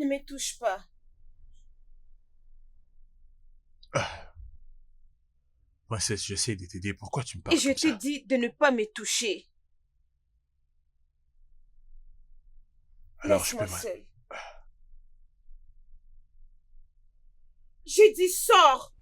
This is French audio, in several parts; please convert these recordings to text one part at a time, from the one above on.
me touche pas. Ah, princesse, j'essaie de t'aider. Pourquoi tu me Et parles je comme t'ai ça? dit de ne pas me toucher. Alors, je peux Laisse-moi mal. seule. J'ai dit sors.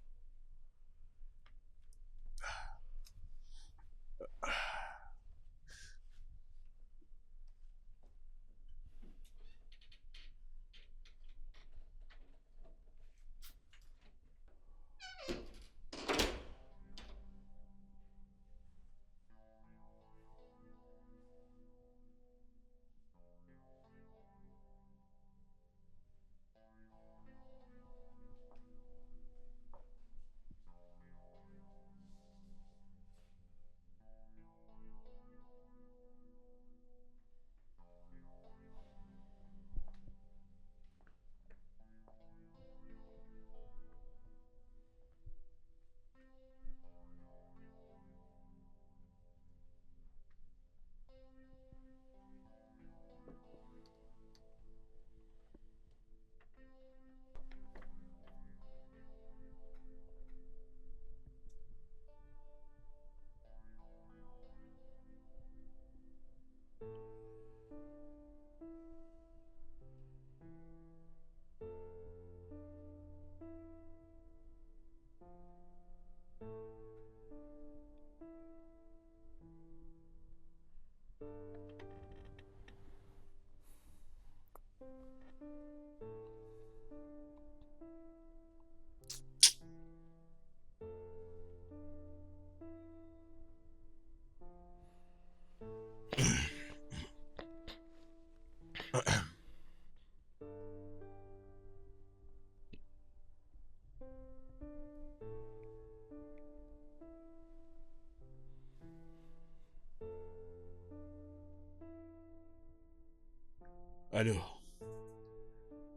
Alors,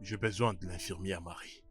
j'ai besoin de l'infirmière Marie.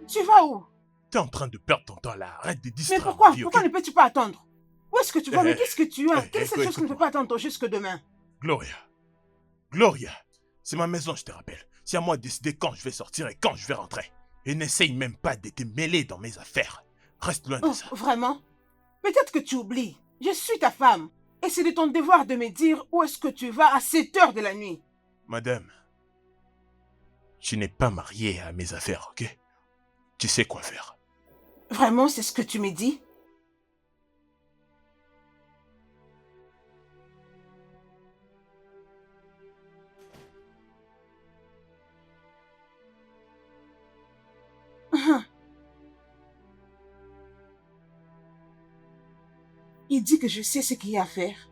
Tu vas où? T'es en train de perdre ton temps là. Arrête de Mais distraire pourquoi? ma vie, ok? Pourquoi ne peux-tu pas attendre? Où est-ce que tu vas? Mais qu'est-ce que tu as? Quelle est cette chose qui ne peut Écoute-moi. pas attendre jusque demain? Gloria. Gloria. C'est ma maison, je te rappelle. C'est à moi de décider quand je vais sortir et quand je vais rentrer. Et n'essaye même pas de te mêler dans mes affaires. Reste loin de Oh, ça. vraiment? Peut-être que tu oublies. Je suis ta femme. Et c'est de ton devoir de me dire où est-ce que tu vas à 7 heures de la nuit. Madame, tu n'es pas mariée à mes affaires, ok? Tu sais quoi faire. Vraiment, c'est ce que tu me dis? Il dit que je sais ce qu'il y a à faire.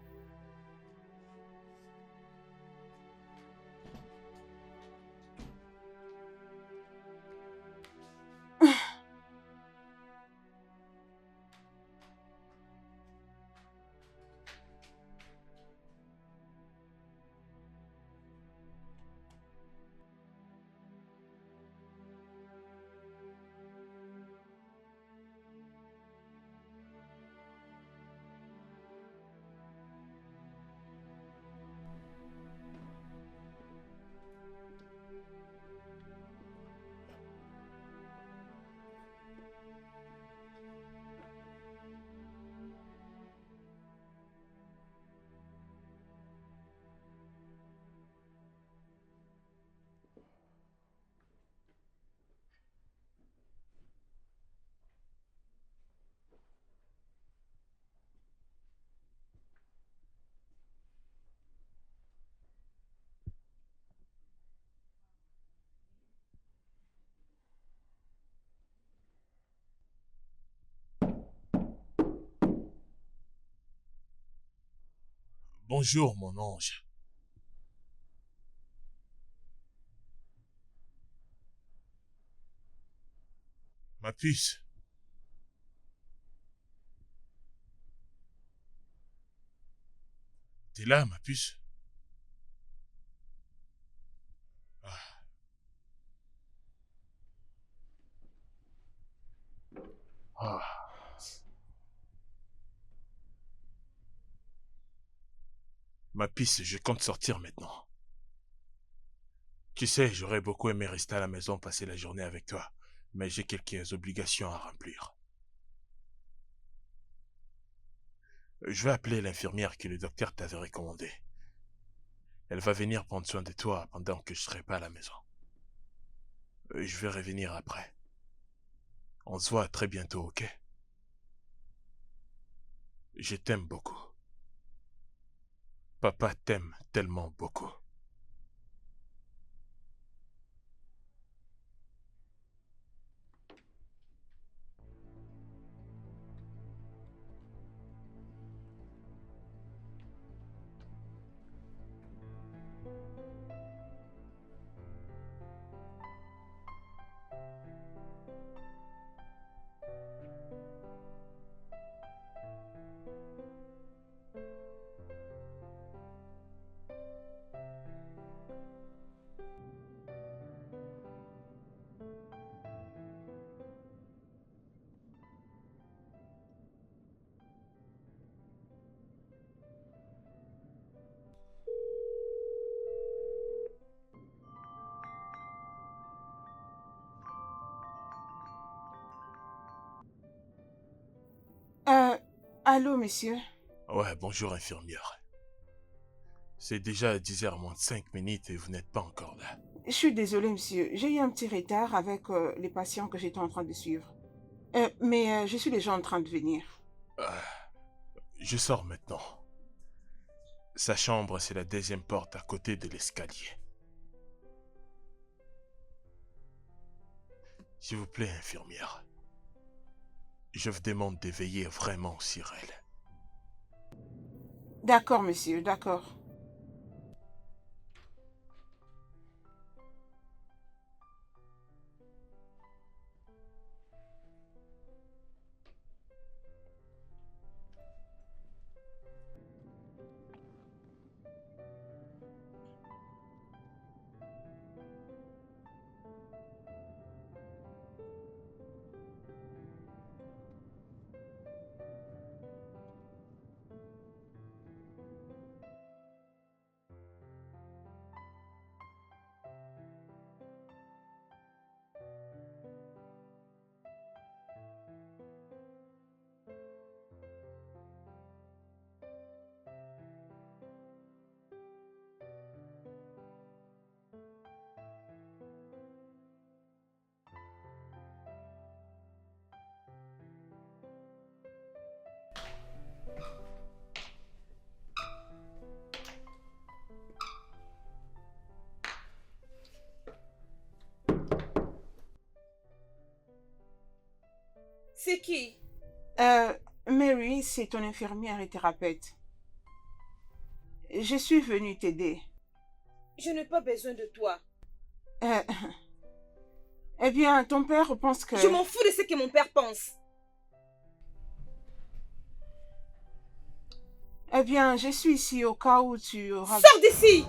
Bonjour, mon ange. Ma puce. T'es là, ma puce? Ah. Ah. Ma puce, je compte sortir maintenant. Tu sais, j'aurais beaucoup aimé rester à la maison passer la journée avec toi, mais j'ai quelques obligations à remplir. Je vais appeler l'infirmière que le docteur t'avait recommandée. Elle va venir prendre soin de toi pendant que je serai pas à la maison. Je vais revenir après. On se voit très bientôt, ok? Je t'aime beaucoup. Papa t'aime tellement beaucoup. Euh, allô, monsieur? Ouais, bonjour infirmière. C'est déjà 10h moins de 5 minutes et vous n'êtes pas encore là. Je suis désolée, monsieur. J'ai eu un petit retard avec les patients que j'étais en train de suivre. Mais je suis déjà en train de venir. Euh, je sors maintenant. Sa chambre, c'est la deuxième porte à côté de l'escalier. S'il vous plaît, infirmière. Je vous demande de veiller vraiment sur elle. D'accord, monsieur, d'accord. C'est qui? Mary, c'est ton infirmière et thérapeute. Je suis venue t'aider. Je n'ai pas besoin de toi. Euh, eh bien, ton père pense que... Je m'en fous de ce que mon père pense. Eh bien, je suis ici au cas où tu auras... Sors d'ici!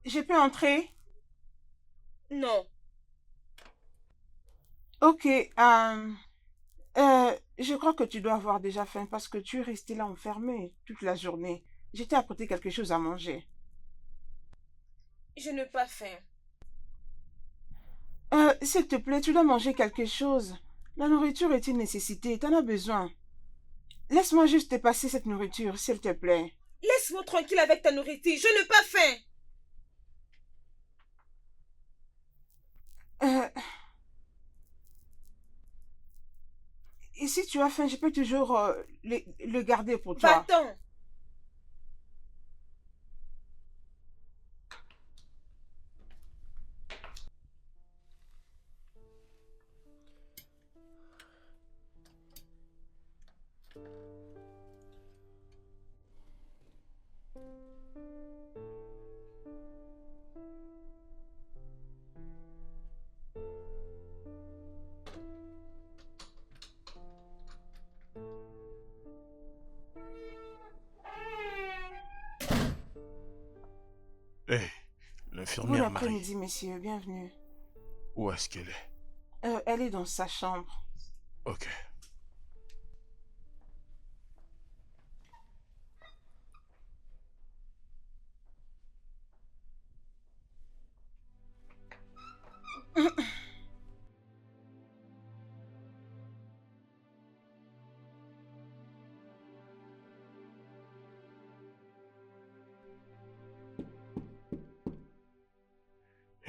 Je peux entrer? Non. Ok, je crois que tu dois avoir déjà faim parce que tu es resté là enfermé toute la journée. Je t'ai apporté quelque chose à manger. Je n'ai pas faim. S'il te plaît, tu dois manger quelque chose. La nourriture est une nécessité, t'en as besoin. Laisse-moi juste te passer cette nourriture, s'il te plaît. Laisse-moi tranquille avec ta nourriture. Je n'ai pas faim. Euh, et si tu as faim, je peux toujours le garder pour toi. Va-t'en. Hé, Bon l'infirmière Marie, après-midi, messieurs. Bienvenue. où est-ce qu'elle est? Elle est dans sa chambre. Ok.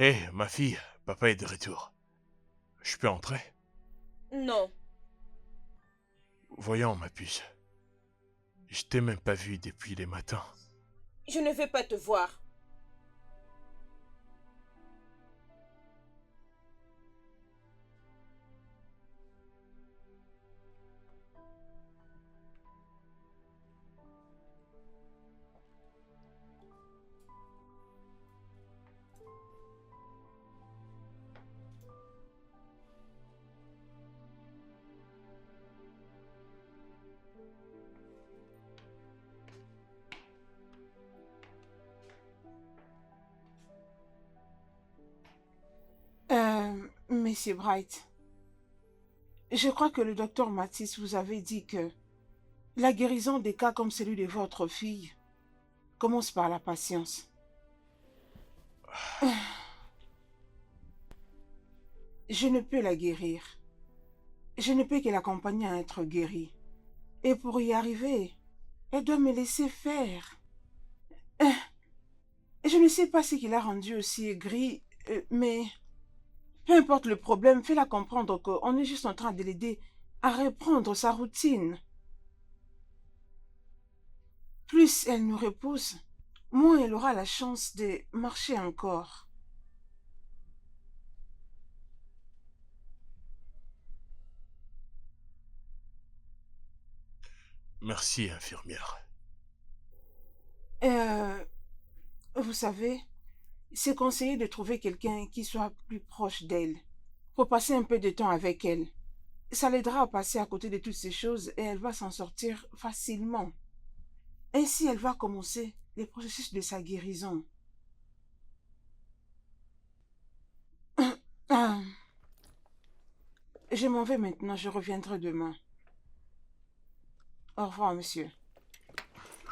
Hé, ma fille, papa est de retour. Je peux entrer? Non. Voyons, ma puce. Je t'ai même pas vu depuis les matins. Je ne veux pas te voir. Monsieur Bright, je crois que le docteur Mathis vous avait dit que la guérison des cas comme celui de votre fille commence par la patience. Je ne peux la guérir. Je ne peux que l'accompagner à être guérie. Et pour y arriver, elle doit me laisser faire. Je ne sais pas ce qui l'a rendue aussi aigrie, mais peu importe le problème, fais-la comprendre qu'on est juste en train de l'aider à reprendre sa routine. Plus elle nous repousse, moins elle aura la chance de marcher encore. Merci, infirmière. Vous savez, c'est conseillé de trouver quelqu'un qui soit plus proche d'elle, pour passer un peu de temps avec elle. Ça l'aidera à passer à côté de toutes ces choses et elle va s'en sortir facilement. Ainsi, elle va commencer le processus de sa guérison. Ah, je m'en vais maintenant, je reviendrai demain. Au revoir, monsieur.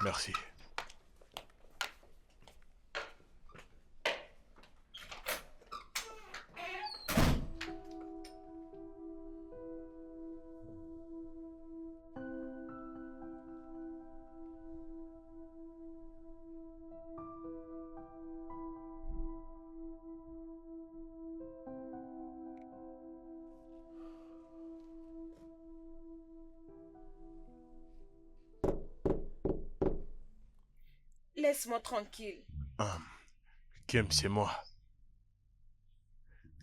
Merci. Laisse-moi tranquille. Hum, Kim, c'est moi.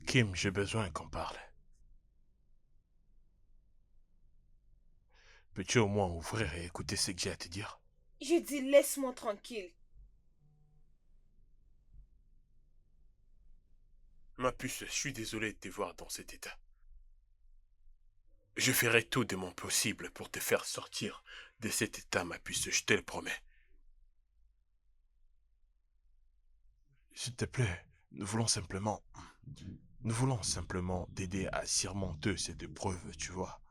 Kim, j'ai besoin qu'on parle. Peux-tu au moins ouvrir et écouter ce que j'ai à te dire? Je dis laisse-moi tranquille. Ma puce, je suis désolé de te voir dans cet état. Je ferai tout de mon possible pour te faire sortir de cet état, ma puce, je te le promets. S'il te plaît, nous voulons simplement t'aider à surmonter cette épreuve, tu vois.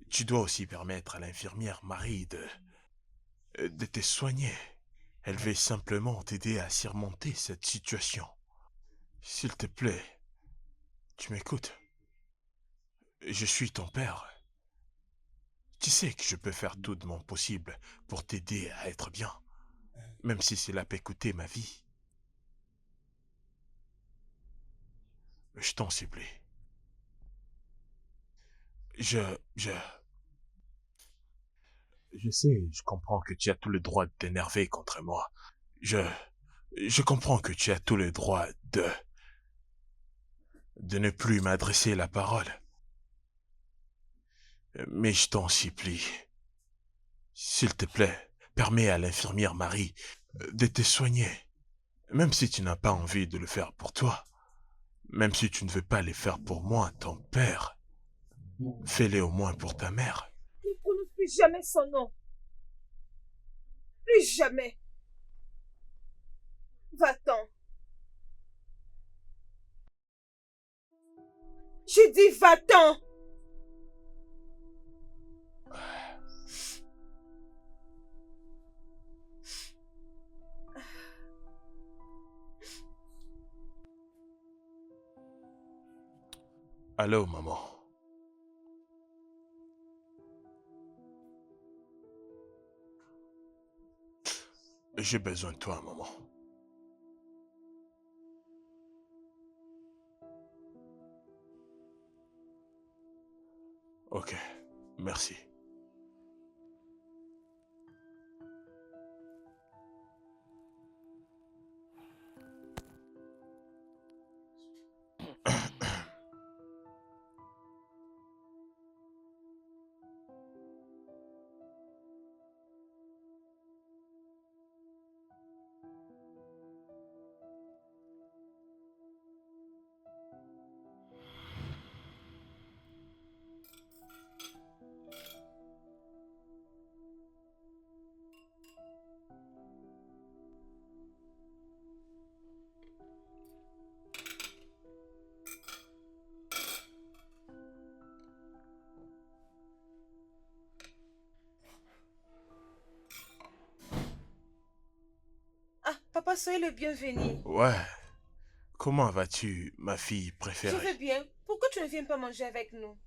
Tu dois aussi permettre à l'infirmière Marie de te soigner. Elle veut simplement t'aider à surmonter cette situation. S'il te plaît, tu m'écoutes. Je suis ton père. Tu sais que je peux faire tout de mon possible pour t'aider à être bien, même si cela peut coûter ma vie. Je t'en supplie. Je, je, je sais, je comprends que tu as tout le droit de t'énerver contre moi. Je, je comprends que tu as tout le droit de ne plus m'adresser la parole. Mais je t'en supplie. S'il te plaît, permets à l'infirmière Marie de te soigner. Même si tu n'as pas envie de le faire pour toi. Même si tu ne veux pas le faire pour moi, ton père. Fais-le au moins pour ta mère. Ne prononce plus jamais son nom. Plus jamais. Va-t'en. Je dis va-t'en. Allô, maman. J'ai besoin de toi, maman. Ok, merci. Ah, papa, soyez le bienvenu. Ouais, comment vas-tu, ma fille Je préférée? vais bien. Pourquoi tu ne viens pas manger avec nous?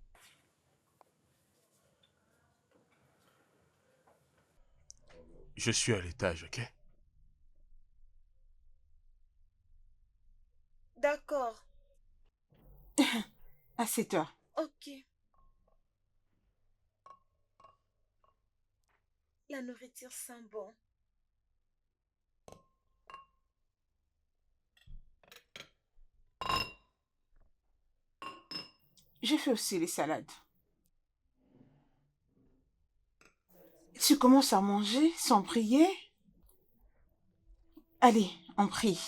Je suis à l'étage, ok? D'accord. Assieds-toi. Ok. La nourriture sent bon. Je fais aussi les salades. Tu commences à manger sans prier? Allez, on prie.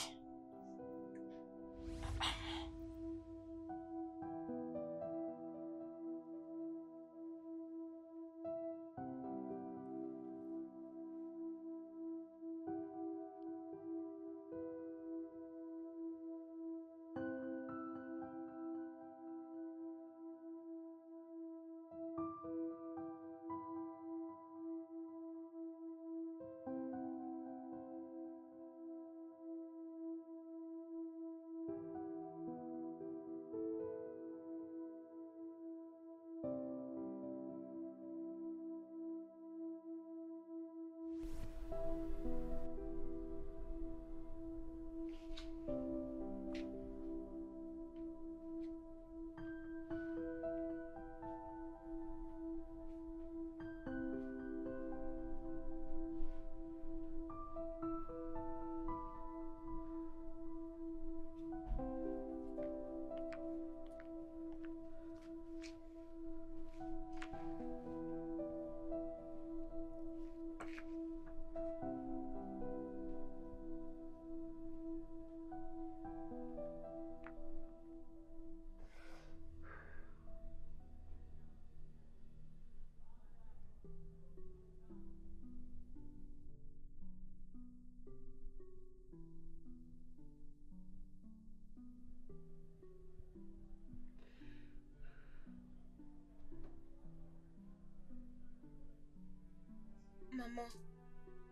Maman,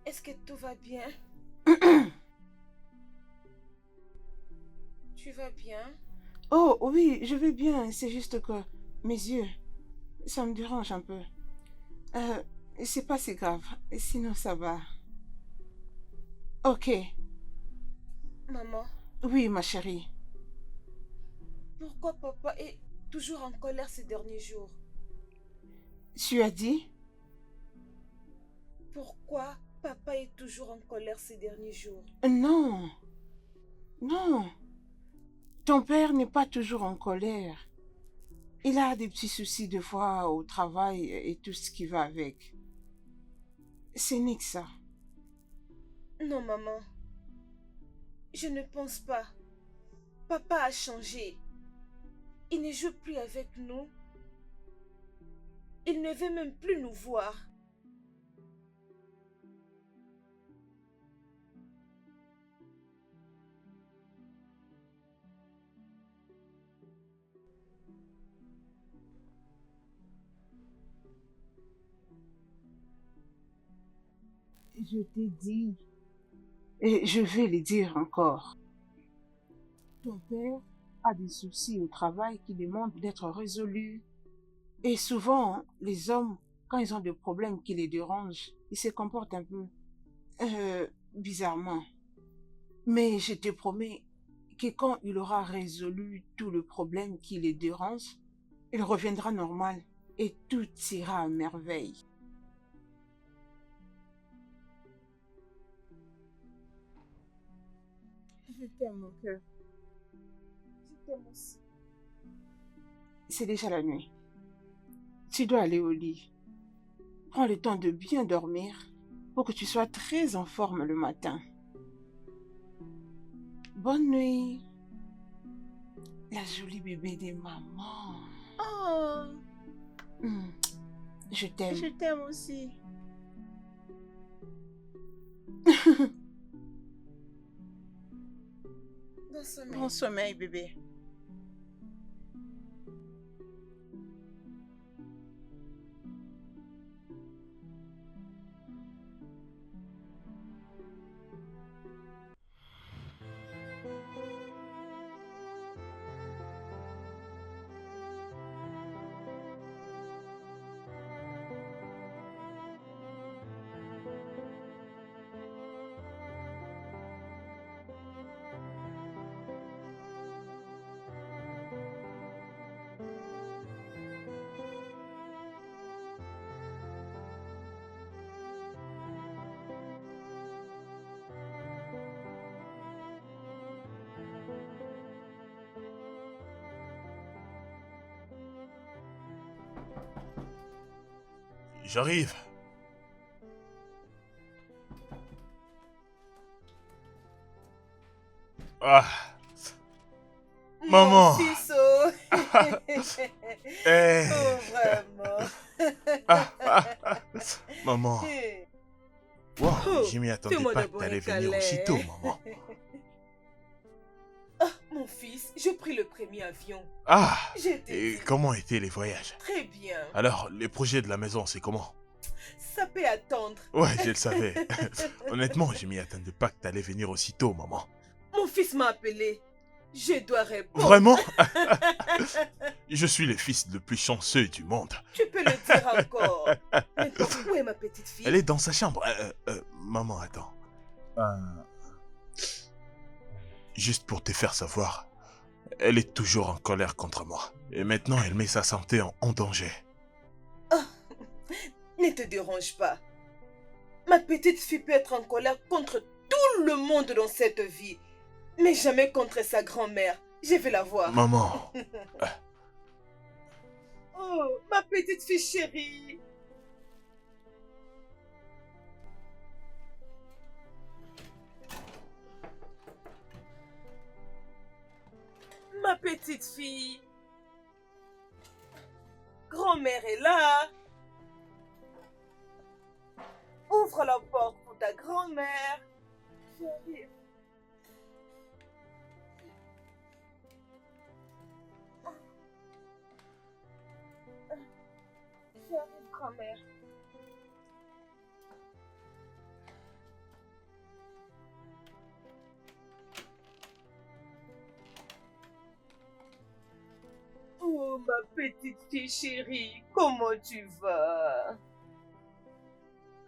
est-ce que tout va bien? Tu vas bien? Oh oui, je vais bien. C'est juste que mes yeux, ça me dérange un peu. Euh, c'est pas si grave. Sinon, ça va. Ok. Maman, Oui, ma chérie. pourquoi papa est toujours en colère ces derniers jours? Tu as dit? Pourquoi papa est toujours en colère ces derniers jours? Non. Non. Ton père n'est pas toujours en colère. Il a des petits soucis de fois au travail et tout ce qui va avec. Ce n'est que ça. Non, maman, je ne pense pas. Papa a changé. Il ne joue plus avec nous. Il ne veut même plus nous voir. Je t'ai dit, et je vais le dire encore. Ton père a des soucis au travail qui demandent d'être résolus. Et souvent, les hommes, quand ils ont des problèmes qui les dérangent, ils se comportent un peu bizarrement. Mais je te promets que quand il aura résolu tout le problème qui les dérange, il reviendra normal et tout ira à merveille. Je t'aime, mon cœur. Je t'aime aussi. C'est déjà la nuit. Tu dois aller au lit. Prends le temps de bien dormir pour que tu sois très en forme le matin. Bonne nuit. La jolie bébé des mamans. Oh, Je t'aime. je t'aime aussi. Bon sommeil. Bon sommeil, bébé. J'arrive. Ah, maman. Mon fils, oh. Eh. Oh, vraiment. Maman. Wow, Oh, je m'y attendais fais-moi pas que d'abord t'allais un venir câlin. aussitôt, maman. Ah, mon fils, j'ai pris le premier avion. Ah, Je t'ai et dit. comment étaient les voyages? Très bien. Alors, les projets de la maison, c'est comment? Ça peut attendre. Ouais, je le savais. Honnêtement, je m'y attendais pas que t'allais venir aussitôt, maman. Mon fils m'a appelé. Je dois répondre. Vraiment? Je suis le fils le plus chanceux du monde. Tu peux le dire encore. Maintenant, où est ma petite fille? Elle est dans sa chambre. Maman, attends. Juste pour te faire savoir, elle est toujours en colère contre moi. Et maintenant, elle met sa santé en danger. Ne te dérange pas. Ma petite fille peut être en colère contre tout le monde dans cette vie, mais jamais contre sa grand-mère. Je vais la voir. Maman, Oh, ma petite fille chérie. Ma petite fille. Grand-mère est là. Ouvre la porte pour ta grand-mère. J'arrive. J'arrive, grand-mère. Oh, ma petite fille chérie, comment tu vas?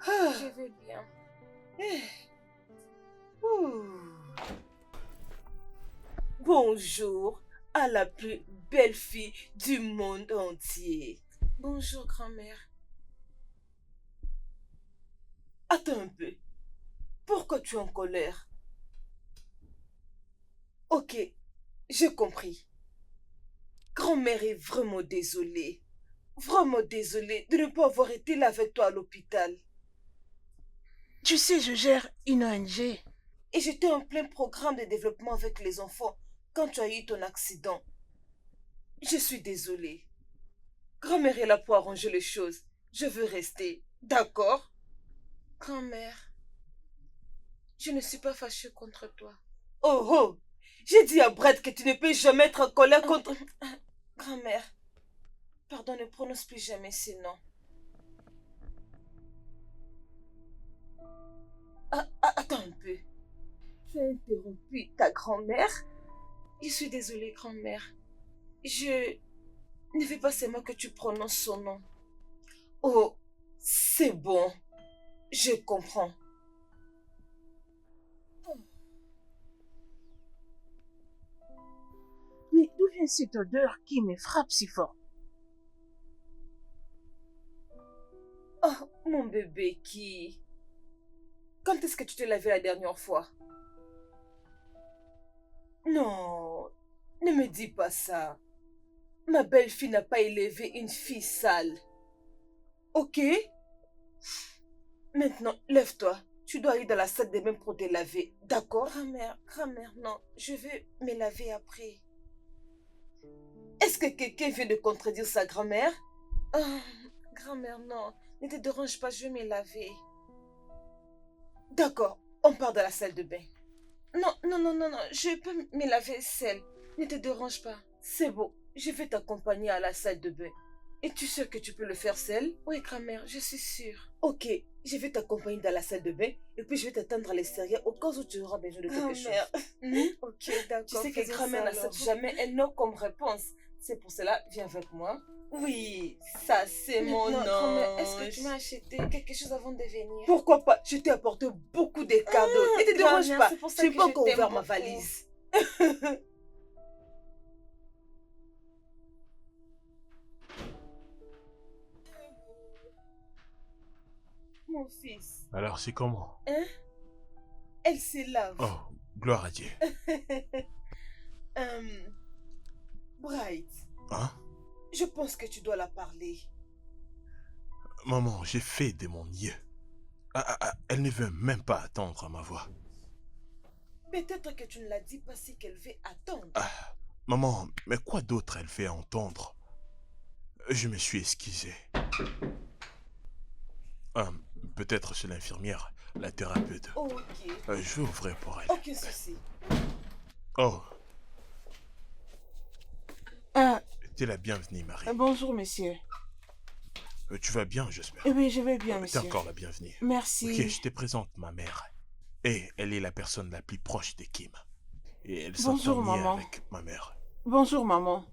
Je vais bien. Bonjour à la plus belle fille du monde entier. Bonjour, grand-mère. Attends un peu. Pourquoi tu es en colère? Ok, j'ai compris. Grand-mère est vraiment désolée. Vraiment désolée de ne pas avoir été là avec toi à l'hôpital. Tu sais, je gère une ONG. Et j'étais en plein programme de développement avec les enfants quand tu as eu ton accident. Je suis désolée. Grand-mère est là pour arranger les choses. Je veux rester. D'accord? Grand-mère, je ne suis pas fâchée contre toi. Oh oh! J'ai dit à Brett que tu ne peux jamais être en colère contre... Grand-mère, pardon, ne prononce plus jamais ces noms. interrompu ta grand-mère. Je suis désolée, grand-mère. Je ne veux pas seulement que tu prononces son nom. Oh, c'est bon. Je comprends. Mais d'où vient cette odeur qui me frappe si fort? Oh, mon bébé qui... Quand est-ce que tu t'es lavé la dernière fois? Non, ne me dis pas ça. Ma belle-fille n'a pas élevé une fille sale. Ok? Maintenant, lève-toi. Tu dois aller dans la salle de bain pour te laver. D'accord? Grand-mère, non. Je vais me laver après. Est-ce que quelqu'un vient de contredire sa grand-mère? Ah, grand-mère, non. Ne te dérange pas, je vais me laver. D'accord, on part dans la salle de bain. Non, je peux me laver seule. Ne te dérange pas. C'est bon, je vais t'accompagner à la salle de bain. Es-tu sûre que tu peux le faire seule? Oui, grand-mère, je suis sûre. Ok, je vais t'accompagner dans la salle de bain et puis je vais t'attendre à l'extérieur au cas où tu auras besoin de quelque chose. Ok, d'accord. Tu sais que grand-mère n'accepte jamais un non comme réponse. C'est pour cela, viens avec moi. Oui, ça c'est mon nom. Est-ce que tu m'as acheté quelque chose avant de venir? Pourquoi pas? Je t'ai apporté beaucoup de cadeaux. Ne te dérange pas. Je n'ai pas encore ouvert ma valise. Mon fils. Alors, c'est comment? Hein? Elle se lave. Oh, gloire à Dieu. Bright. Hein? Je pense que tu dois la parler. Maman, j'ai fait de mon mieux. Elle ne veut même pas attendre ma voix. Peut-être que tu ne l'as dit pas si qu'elle veut attendre. Maman, mais quoi d'autre elle fait entendre? Je me suis excusé. Peut-être c'est l'infirmière, la thérapeute. Ok. Je vais ouvrir pour elle. Aucun souci. Oh. T'es la bienvenue, Marie. Bonjour, monsieur. Tu vas bien, j'espère? Oui, je vais bien, T'es monsieur. encore la bienvenue. Merci. Ok, je te présente ma mère. Et elle est la personne la plus proche de Kim. Et elle Bonjour, s'entend mieux maman. avec ma mère. Bonjour, maman.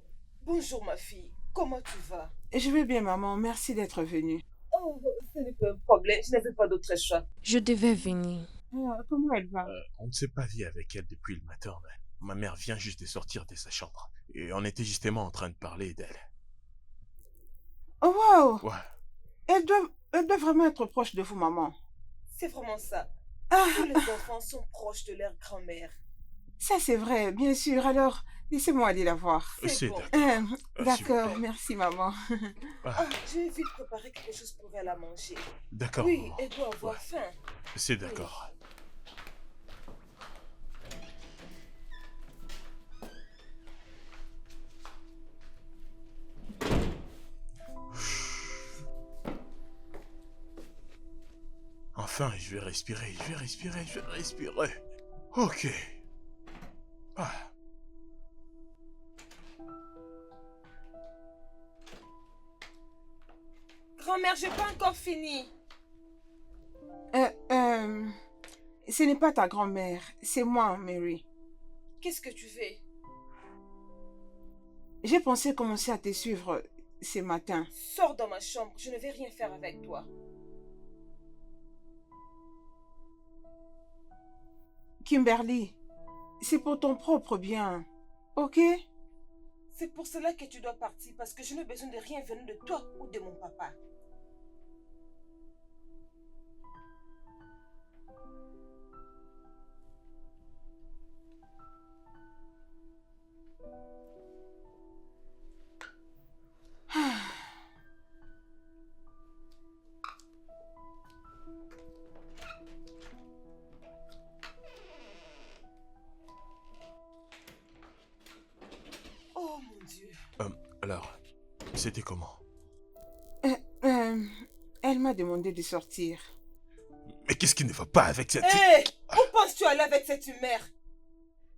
Bonjour, ma fille. Comment tu vas? Je vais bien, maman. Merci d'être venue. Oh, ce n'est pas un problème. Je n'avais pas d'autre choix. Je devais venir. Comment elle va? On ne s'est pas vu avec elle depuis le matin, mais ma mère vient juste de sortir de sa chambre. Et on était justement en train de parler d'elle. Oh, wow! Ouais. Elle doit vraiment être proche de vous, maman. C'est vraiment ça. Ah, Tous les enfants sont proches de leur grand-mère. ça c'est vrai, bien sûr. Alors, laissez-moi aller la voir. C'est bon. D'accord. D'accord, plaît. merci, maman. Ah, je vais vite préparer quelque chose pour elle à manger. D'accord. Oui, maman. elle doit avoir Ouais. faim. C'est d'accord. Enfin, je vais respirer. Ok. Grand-mère, j'ai pas encore fini. Ce n'est pas ta grand-mère, c'est moi, Mary. Qu'est-ce que tu fais? J'ai pensé commencer à te suivre ce matin. Sors dans ma chambre, je ne vais rien faire avec toi. Kimberly, c'est pour ton propre bien, ok? C'est pour cela que tu dois partir, parce que je n'ai besoin de rien venant de toi ou de mon papa. Oh mon Dieu. Alors, c'était comment? Elle m'a demandé de sortir. Mais qu'est-ce qui ne va pas avec cette... Hé! Où penses-tu aller avec cette mère?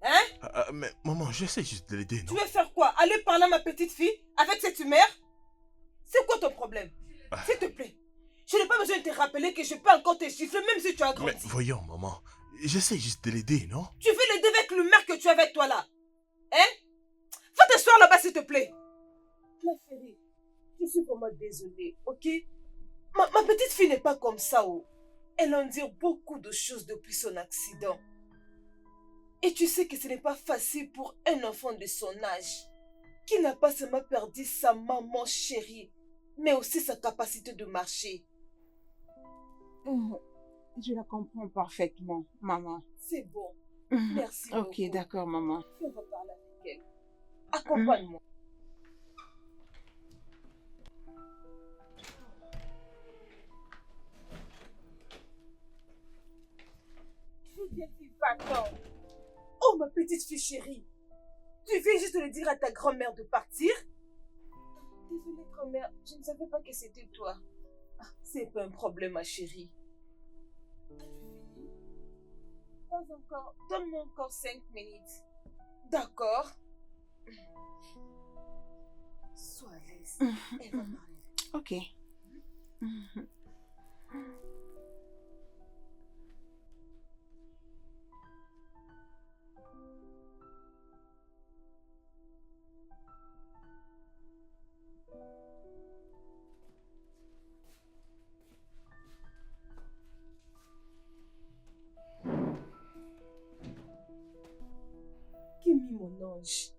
Hein? mais maman, j'essaie juste de l'aider, Tu non? veux faire quoi? Aller parler à ma petite fille avec cette mère? C'est quoi ton problème? S'il te plaît. Je n'ai pas besoin de te rappeler que je peux encore te chiffrer même si tu as Mais grandi. voyons, maman, j'essaie juste de l'aider, non? Tu veux tu es avec toi là? Hein? Va t'asseoir là-bas s'il te plaît. Ma chérie, je suis vraiment désolée, ok? Ma petite fille n'est pas comme ça, oh. Elle endure beaucoup de choses depuis son accident. Et tu sais que ce n'est pas facile pour un enfant de son âge, qui n'a pas seulement perdu sa maman chérie, mais aussi sa capacité de marcher. Je la comprends parfaitement, maman. C'est bon. Merci beaucoup. Ok, d'accord, maman. On va parler avec elle. Accompagne-moi. Oh, ma petite fille chérie. Tu viens juste de dire à ta grand-mère de partir? Désolée, grand-mère. Je ne savais pas que c'était toi. C'est pas un problème, ma chérie. Pas encore. Donne-moi encore 5 minutes. D'accord. Sois à l'aise. Elle va parler. Ok. Kimi, mon ange.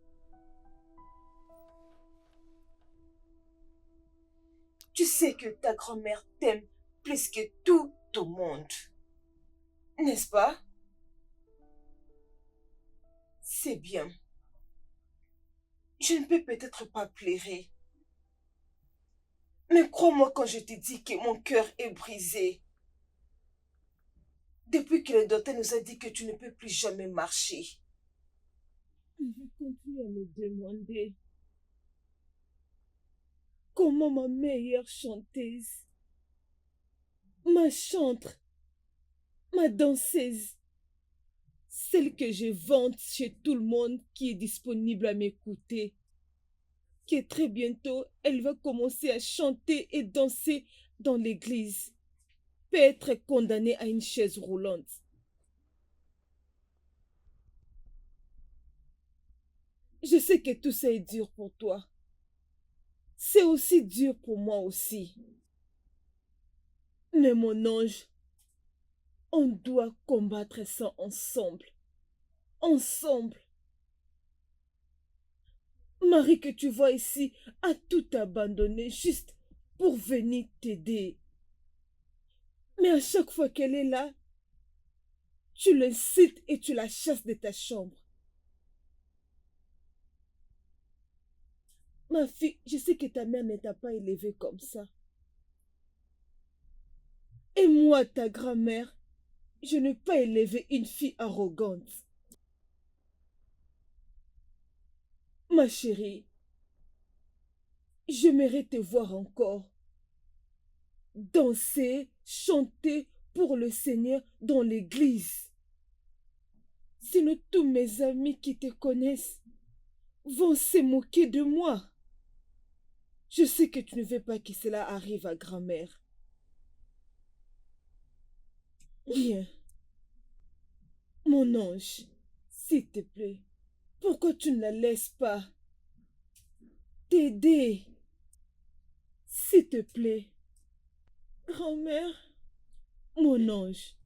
Tu sais que ta grand-mère t'aime plus que tout au monde. N'est-ce pas? C'est bien. Je ne peux peut-être pas pleurer. Mais crois-moi quand je te dis que mon cœur est brisé. Depuis que le docteur nous a dit que tu ne peux plus jamais marcher. Je continue à me demander comment ma meilleure chanteuse, ma chantre, ma danseuse, celle que je vante chez tout le monde qui est disponible à m'écouter, que très bientôt elle va commencer à chanter et danser dans l'église, peut être condamnée à une chaise roulante. Je sais que tout ça est dur pour toi. C'est aussi dur pour moi aussi. Mais mon ange, on doit combattre ça ensemble. Ensemble. Marie que tu vois ici a tout abandonné juste pour venir t'aider. Mais à chaque fois qu'elle est là, tu l'incites et tu la chasses de ta chambre. Ma fille, je sais que ta mère ne t'a pas élevée comme ça. Et moi, ta grand-mère, je n'ai pas élevé une fille arrogante. Ma chérie, j'aimerais te voir encore danser, chanter pour le Seigneur dans l'église. Sinon tous mes amis qui te connaissent vont se moquer de moi. Je sais que tu ne veux pas que cela arrive à grand-mère. Viens. Mon ange, s'il te plaît, pourquoi tu ne la laisses pas t'aider? S'il te plaît. Grand-mère, mon ange,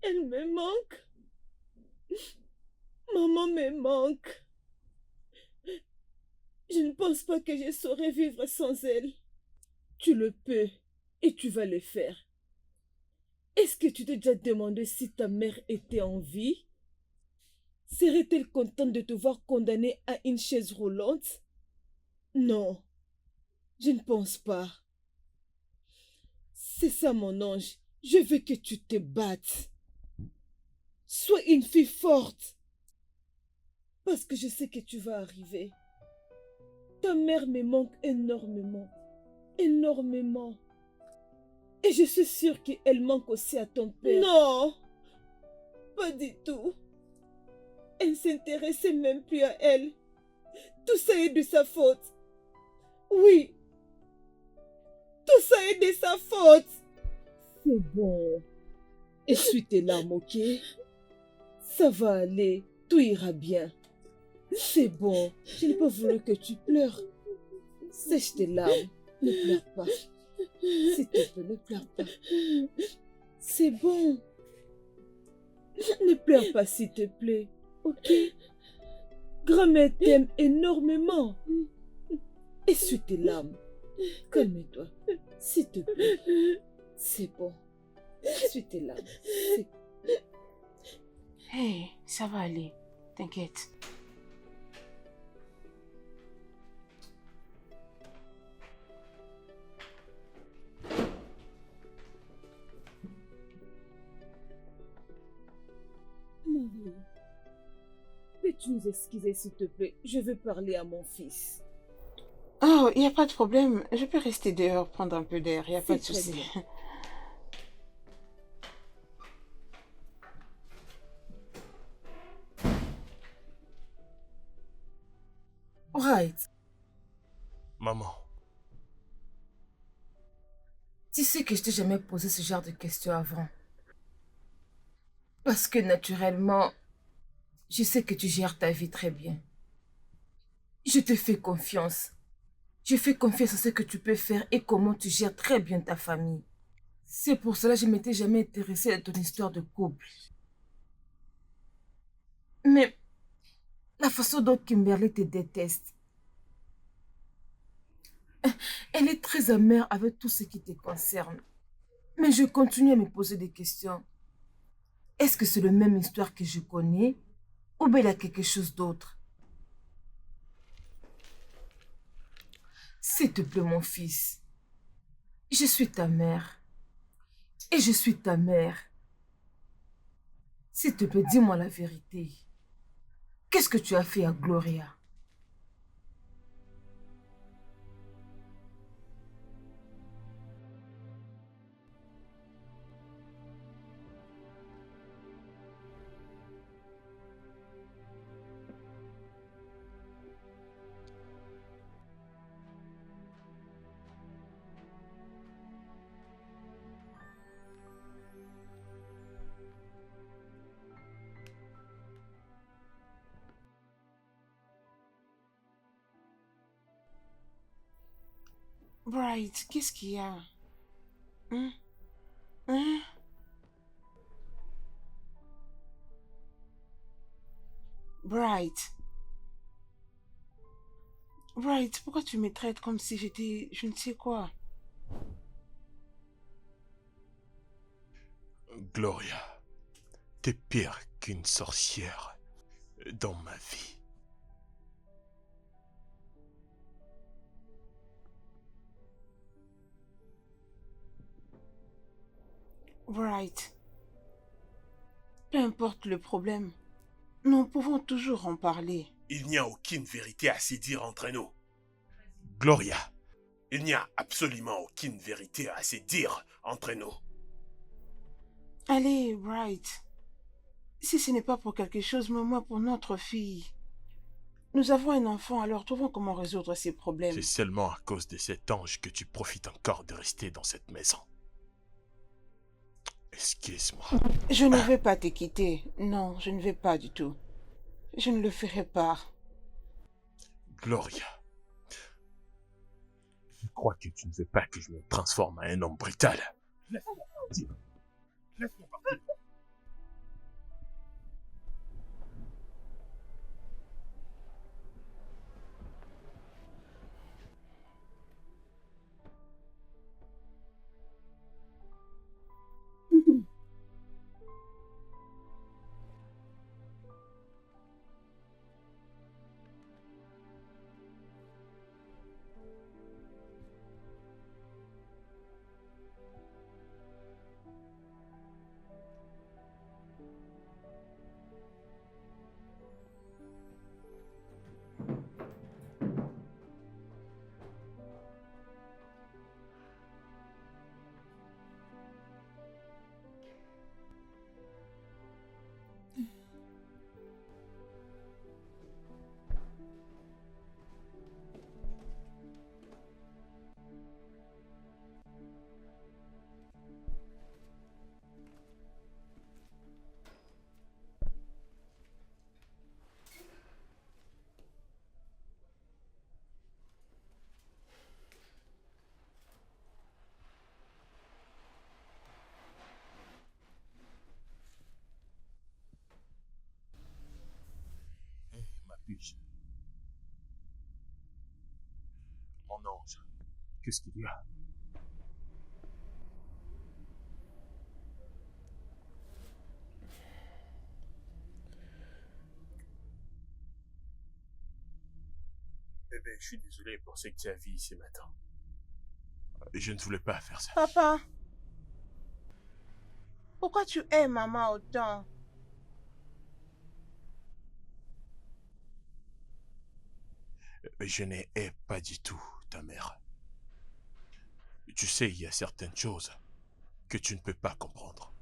elle me manque. Maman me manque. Je ne pense pas que je saurais vivre sans elle. Tu le peux et tu vas le faire. Est-ce que tu t'es déjà demandé si ta mère était en vie? Serait-elle contente de te voir condamnée à une chaise roulante? Non, je ne pense pas. C'est ça mon ange, je veux que tu te battes. Sois une fille forte. Parce que je sais que tu vas arriver. Ta mère me manque énormément. Énormément. Et je suis sûre qu'elle manque aussi à ton père. Non, pas du tout. Elle ne s'intéressait même plus à elle. Tout ça est de sa faute. Oui. Tout ça est de sa faute. C'est bon. Essuie tes larmes, ok? Ça va aller. Tout ira bien. C'est bon, je n'ai pas voulu que tu pleures. Sèche tes larmes, ne pleure pas. S'il te plaît, ne pleure pas. C'est bon. Ne pleure pas, s'il te plaît. Ok? Grand-mère t'aime énormément. Essuie tes larmes. Calme-toi, s'il te plaît. C'est bon. Essuie tes larmes. Hey, ça va aller. T'inquiète. Marie, peux-tu nous excuser, s'il te plaît? Je veux parler à mon fils. Oh, il n'y a pas de problème. Je peux rester dehors, prendre un peu d'air. Il n'y a pas de C'est très souci. bien. Right. Maman, Tu sais que je t'ai jamais posé ce genre de questions avant. Parce que naturellement, je sais que tu gères ta vie très bien. Je te fais confiance. Je fais confiance à ce que tu peux faire et comment tu gères très bien ta famille. C'est pour cela que je ne m'étais jamais intéressée à ton histoire de couple. Mais la façon dont Kimberly te déteste, elle est très amère avec tout ce qui te concerne. Mais je continue à me poser des questions. Est-ce que c'est la même histoire que je connais ou bien il y a quelque chose d'autre? S'il te plaît, mon fils, je suis ta mère et je suis ta mère. S'il te plaît, dis-moi la vérité. Qu'est-ce que tu as fait à Gloria? Bright, qu'est-ce qu'il y a? Hein? Hein? Bright. Bright, pourquoi tu me traites comme si j'étais je ne sais quoi? Gloria, t'es pire qu'une sorcière dans ma vie. Bright, peu importe le problème, nous pouvons toujours en parler. Il n'y a aucune vérité à se dire entre nous. Gloria, il n'y a absolument aucune vérité à se dire entre nous. Allez, Bright. Si ce n'est pas pour quelque chose, mais au moins pour notre fille. Nous avons un enfant, alors trouvons comment résoudre ces problèmes. C'est seulement à cause de cet ange que tu profites encore de rester dans cette maison. Excuse-moi. Je ne vais pas te quitter. Non, je ne vais pas du tout. Je ne le ferai pas. Gloria, je crois que tu ne veux pas que je me transforme en un homme brutal. Laisse-moi partir. Laisse-moi partir. qu'est-ce qu'il y a? Bébé, je suis désolé pour ce que tu as vu ce matin. Je ne voulais pas faire ça. Papa, pourquoi tu aimes maman autant? Je n'ai pas du tout ta mère. Tu sais, il y a certaines choses que tu ne peux pas comprendre.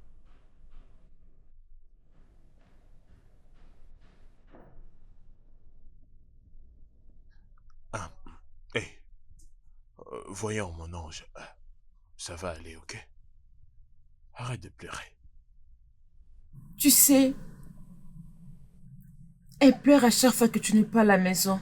Ah, hé, voyons mon ange, ça va aller, ok? Arrête de pleurer. Tu sais, elle pleure à chaque fois que tu n'es pas à la maison.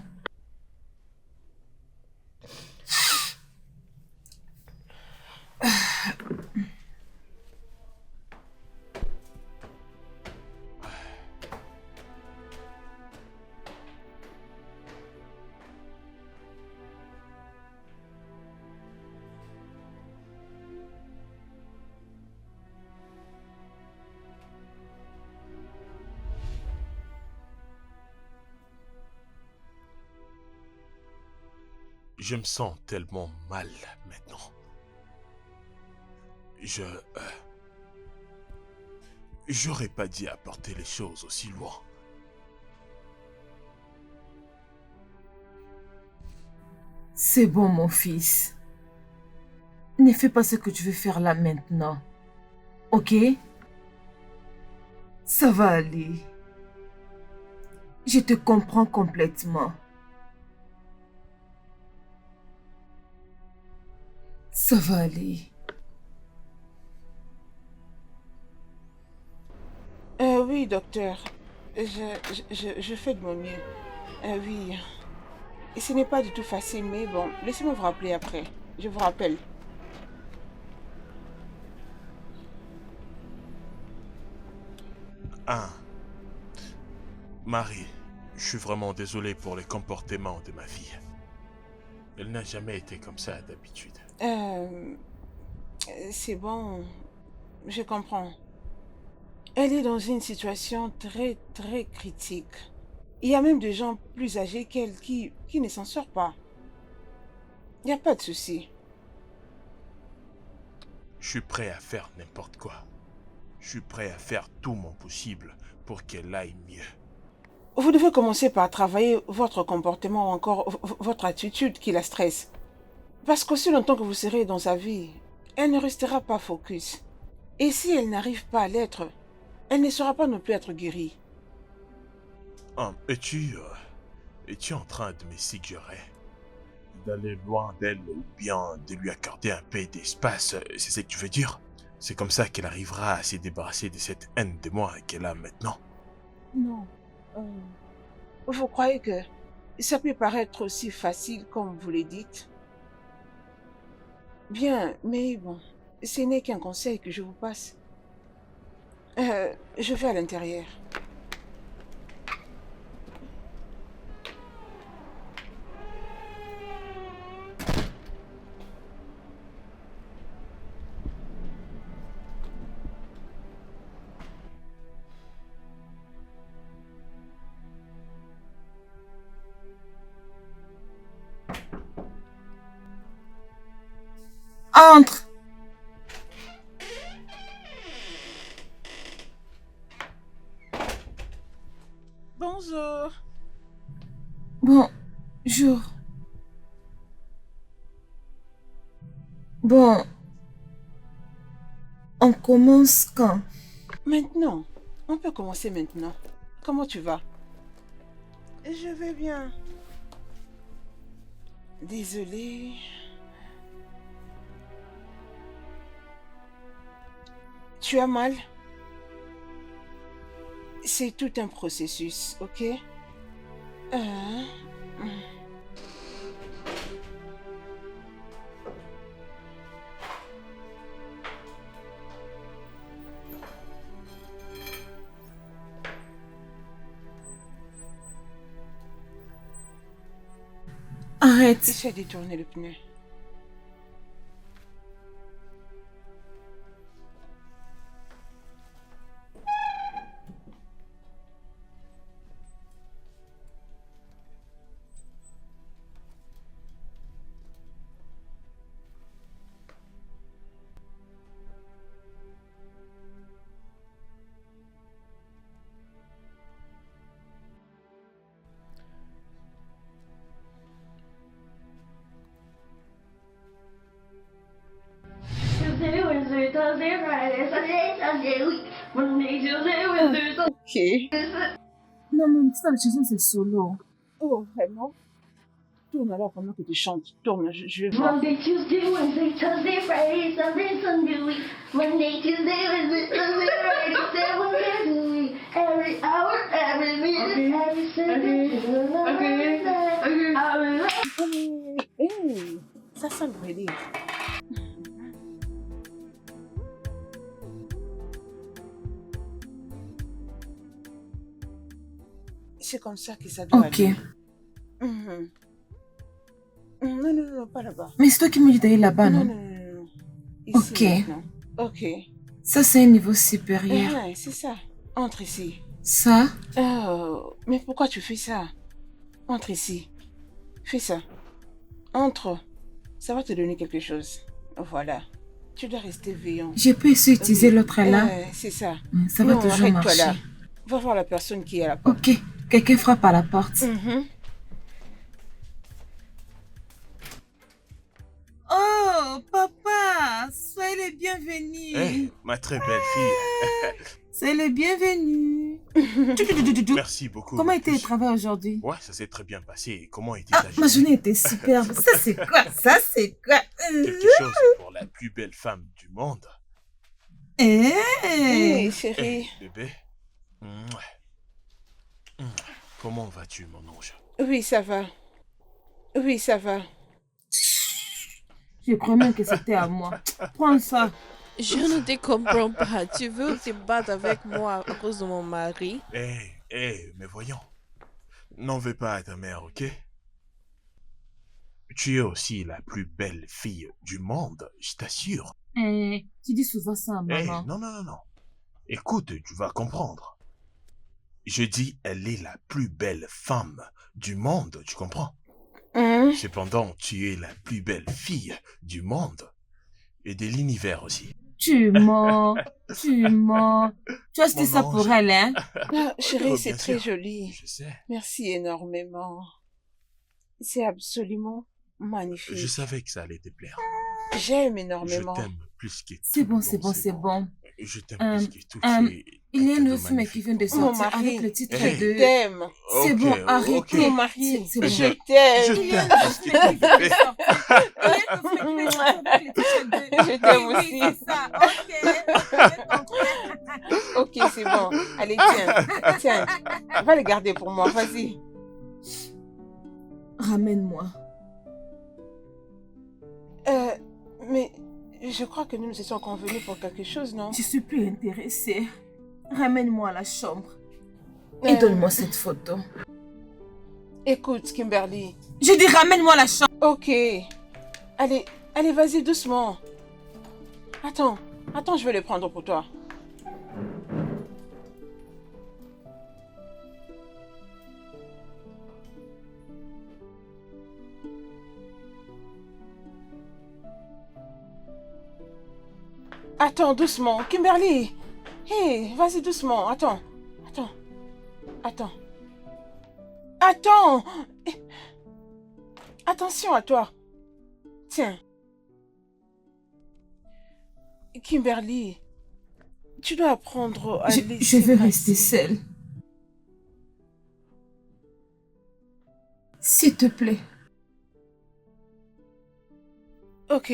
Je me sens tellement mal maintenant. J'aurais pas dû apporter les choses aussi loin. C'est bon, mon fils. Ne fais pas ce que tu veux faire là maintenant. Ok? Ça va aller. Je te comprends complètement. Ça va aller. Oui, docteur. Je fais de mon mieux. Oui. Et ce n'est pas du tout facile, mais bon, laissez-moi vous rappeler après. Je vous rappelle. Ah, Marie, je suis vraiment désolé pour les comportements de ma fille. Elle n'a jamais été comme ça d'habitude. C'est bon. Je comprends. Elle est dans une situation très, très critique. Il y a même des gens plus âgés qu'elle qui ne s'en sortent pas. Il n'y a pas de souci. Je suis prêt à faire n'importe quoi. Je suis prêt à faire tout mon possible pour qu'elle aille mieux. Vous devez commencer par travailler votre comportement ou encore votre attitude qui la stresse. Parce qu'aussi longtemps que vous serez dans sa vie, elle ne restera pas focus. Et si elle n'arrive pas à l'être, elle ne saura pas non plus être guérie. Ah, es-tu en train de me suggérer d'aller loin d'elle ou bien de lui accorder un peu d'espace? C'est ce que tu veux dire? C'est comme ça qu'elle arrivera à se débarrasser de cette haine de moi qu'elle a maintenant. Non. Vous croyez que ça peut paraître aussi facile comme vous le dites? Bien, mais bon, ce n'est qu'un conseil que je vous passe. Je vais à l'intérieur. Entre! Bonjour. Bonjour. Bon, on commence quand? Maintenant. On peut commencer maintenant. Comment tu vas? Je vais bien. Désolée. Tu as mal? C'est tout un processus, ok? Euh, Arrête. Essaie de tourner le pneu. Ok. Non, mais ça, la chanson, c'est solo. Oh, vraiment? Tourne alors pendant que tu chantes. Tourne, je vais voir. Monday, Tuesday, Wednesday, Thursday, Friday, Saturday, Sunday, week. Monday, Tuesday, Wednesday, Thursday, Friday, 7 days a week. Every hour, every minute, every second. Hey, ça sonne really. C'est comme ça que ça doit Ok. aller. Mhm. Non, non, non, pas là-bas. Mais c'est toi qui me dis d'aller là-bas, Non, non? non, non, non. Ici, Ok. maintenant. Ok. Ça, c'est un niveau supérieur. Ouais, c'est ça. Entre ici. Ça, Oh, mais pourquoi tu fais ça? Entre ici. Fais ça. Entre. Ça va te donner quelque chose. Voilà. Tu dois rester veillant. je peux essayer d'utiliser Oui. l'autre là. C'est ça. Ça va Non, toujours arrête-toi marcher. là. Va voir la personne qui est à la porte. Ok. Quelqu'un frappe à la porte. Mhm. Oh, papa, soyez les bienvenus. Hé, ma très belle fille. Soyez les bienvenus. Merci beaucoup. Comment En était le plus, travail aujourd'hui? Ouais, ça s'est très bien passé. Et comment était Ah, ta ma journée? journée était superbe. Ça, c'est quoi? Ça, c'est quoi? Quelque chose pour la plus belle femme du monde. Hé, Eh. chérie. Bébé. Mouah. Mouah. Comment vas-tu, mon ange? Oui, ça va. Oui, ça va. Je crois même que c'était à moi. Prends ça. Je ne te comprends pas. Tu veux te battre avec moi à cause de mon mari? Mais voyons. N'en veux pas à ta mère, ok? Tu es aussi la plus belle fille du monde, je t'assure. Tu dis souvent ça à maman. Non, non, non, non. Écoute, tu vas comprendre. Je dis, elle est la plus belle femme du monde, tu comprends? Hein? Cependant, tu es la plus belle fille du monde. Et de l'univers aussi. Tu mens. Tu mens. Tu as dit Mon ça pour ange. elle, hein? Ah, chérie, Oh, c'est bien très sûr. joli. Je sais. Merci énormément. C'est absolument magnifique. Je savais que ça allait te plaire. J'aime Je énormément. t'aime plus que tout. C'est bon, dans c'est bon, ce c'est monde. bon. Je t'aime Euh, plus que tout. Il y a un cadeau nouveau film qui magnifique vient de pour moi. Mon sortir mari, avec le titre Hey. je de... t'aime. C'est Ok, bon, ok. arrêtez. Mon mari, C'est bon. je Je t'aime. t'aime plus que tout, bébé. Je t'aime aussi. Ok, c'est bon. Allez, tiens. Tiens. Va le garder pour moi, vas-y. Ramène-moi. Mais je crois que nous nous étions convenus pour quelque chose, non? Je suis plus intéressée. Ramène-moi à la chambre. Et Euh, donne-moi cette photo. Écoute, Kimberly. Je dis ramène-moi à la chambre. Ok. Allez, allez, vas-y, doucement. Attends, je vais les prendre pour toi. Attends, doucement. Kimberly. Hé, vas-y, doucement. Attends. Attends. Attention à toi. Tiens. Kimberly, tu dois apprendre à Je laisser veux passer. rester seule. S'il te plaît. Ok.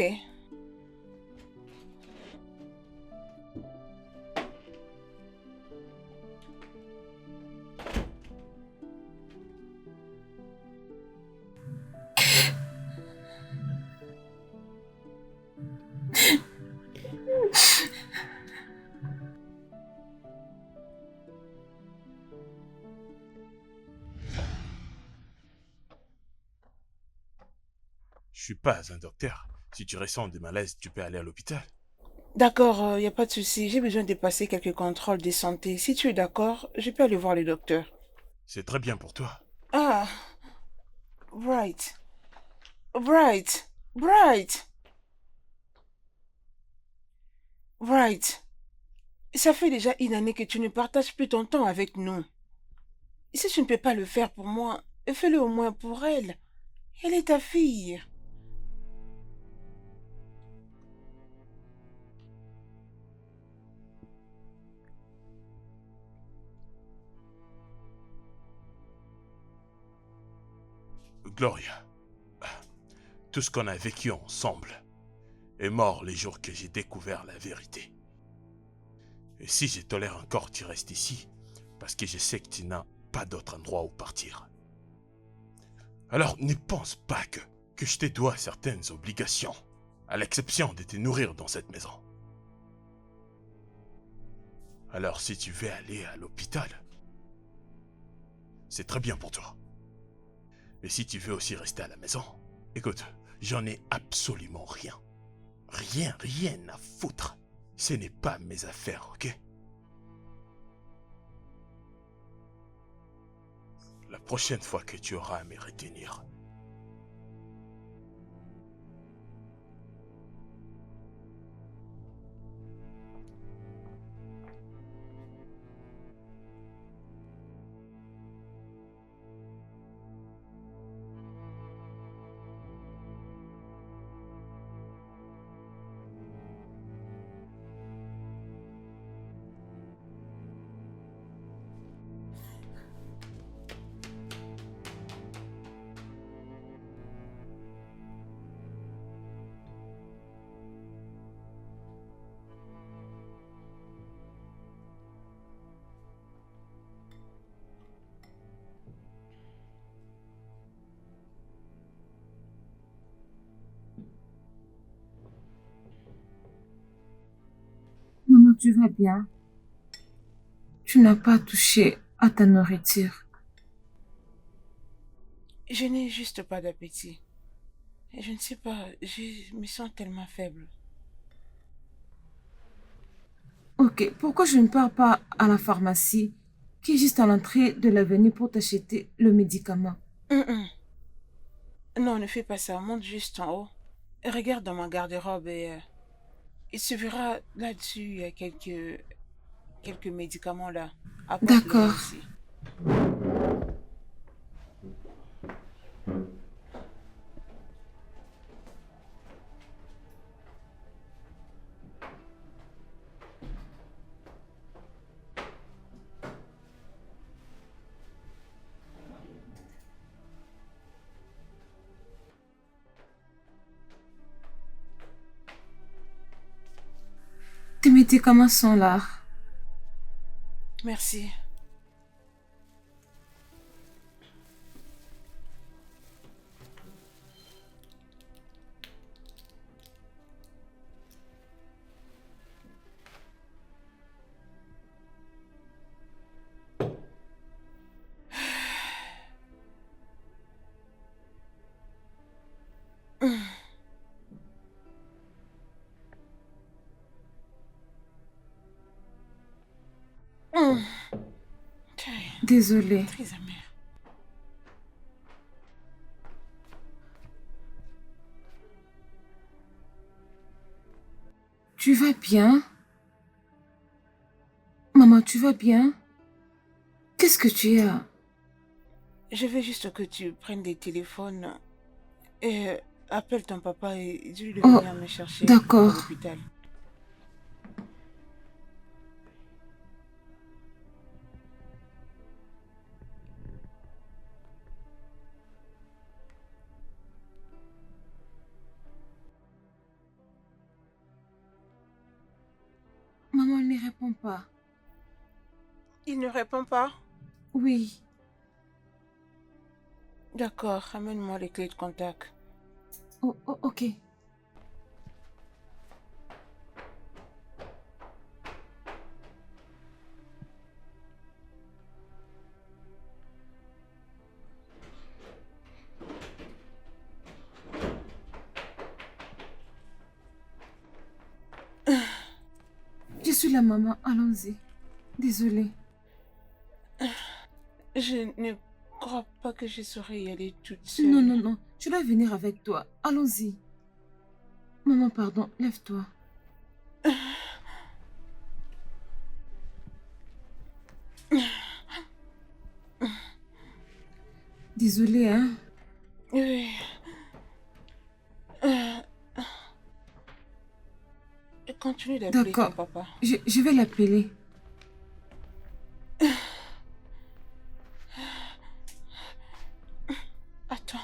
Je suis pas un docteur. Si tu ressens des malaises, tu peux aller à l'hôpital. D'accord, y a pas de souci. J'ai besoin de passer quelques contrôles de santé. Si tu es d'accord, je peux aller voir le docteur. C'est très bien pour toi. Ah, Bright. Bright. Bright. Bright. Ça fait déjà une année que tu ne partages plus ton temps avec nous. Si tu ne peux pas le faire pour moi, fais-le au moins pour elle. Elle est ta fille. Gloria, tout ce qu'on a vécu ensemble est mort les jours que j'ai découvert la vérité. Et si je tolère encore, tu restes ici, parce que je sais que tu n'as pas d'autre endroit où partir. Alors ne pense pas que je te dois certaines obligations, à l'exception de te nourrir dans cette maison. Alors si tu veux aller à l'hôpital, c'est très bien pour toi. Et si tu veux aussi rester à la maison, écoute, j'en ai absolument rien. Rien à foutre. Ce n'est pas mes affaires, ok? La prochaine fois que tu auras à me retenir, Maman, tu vas bien? Tu n'as pas touché à ta nourriture. Je n'ai juste pas d'appétit. Et je ne sais pas, je me sens tellement faible. Ok, pourquoi je ne pars pas à la pharmacie qui est juste à l'entrée de l'avenue pour t'acheter le médicament? Hum, hum. Non, ne fais pas ça. Monte juste en haut. Et regarde dans ma garde-robe et il se verra là-dessus, il y a quelques médicaments là. Apporte-les D'accord. aussi. Tes médicaments sont là. Merci. Hum. Tiens, Désolée. très amer. Tu vas bien? Maman, tu vas bien? Qu'est-ce que tu as? Je veux juste que tu prennes des téléphones et appelle ton papa et dis-lui de Oh, venir me chercher à d'accord. l'hôpital. Maman ne répond pas. Il ne répond pas? Oui. D'accord, ramène-moi les clés de contact. Oh, ok. Je suis la maman, allons-y. Désolée. Je ne crois pas que je saurais y aller toute seule. Non. Je dois venir avec toi. Allons-y. Maman, pardon. Lève-toi. Désolée, hein. Oui. Continue d'appeler ton D'accord. papa. Je vais l'appeler. Attends.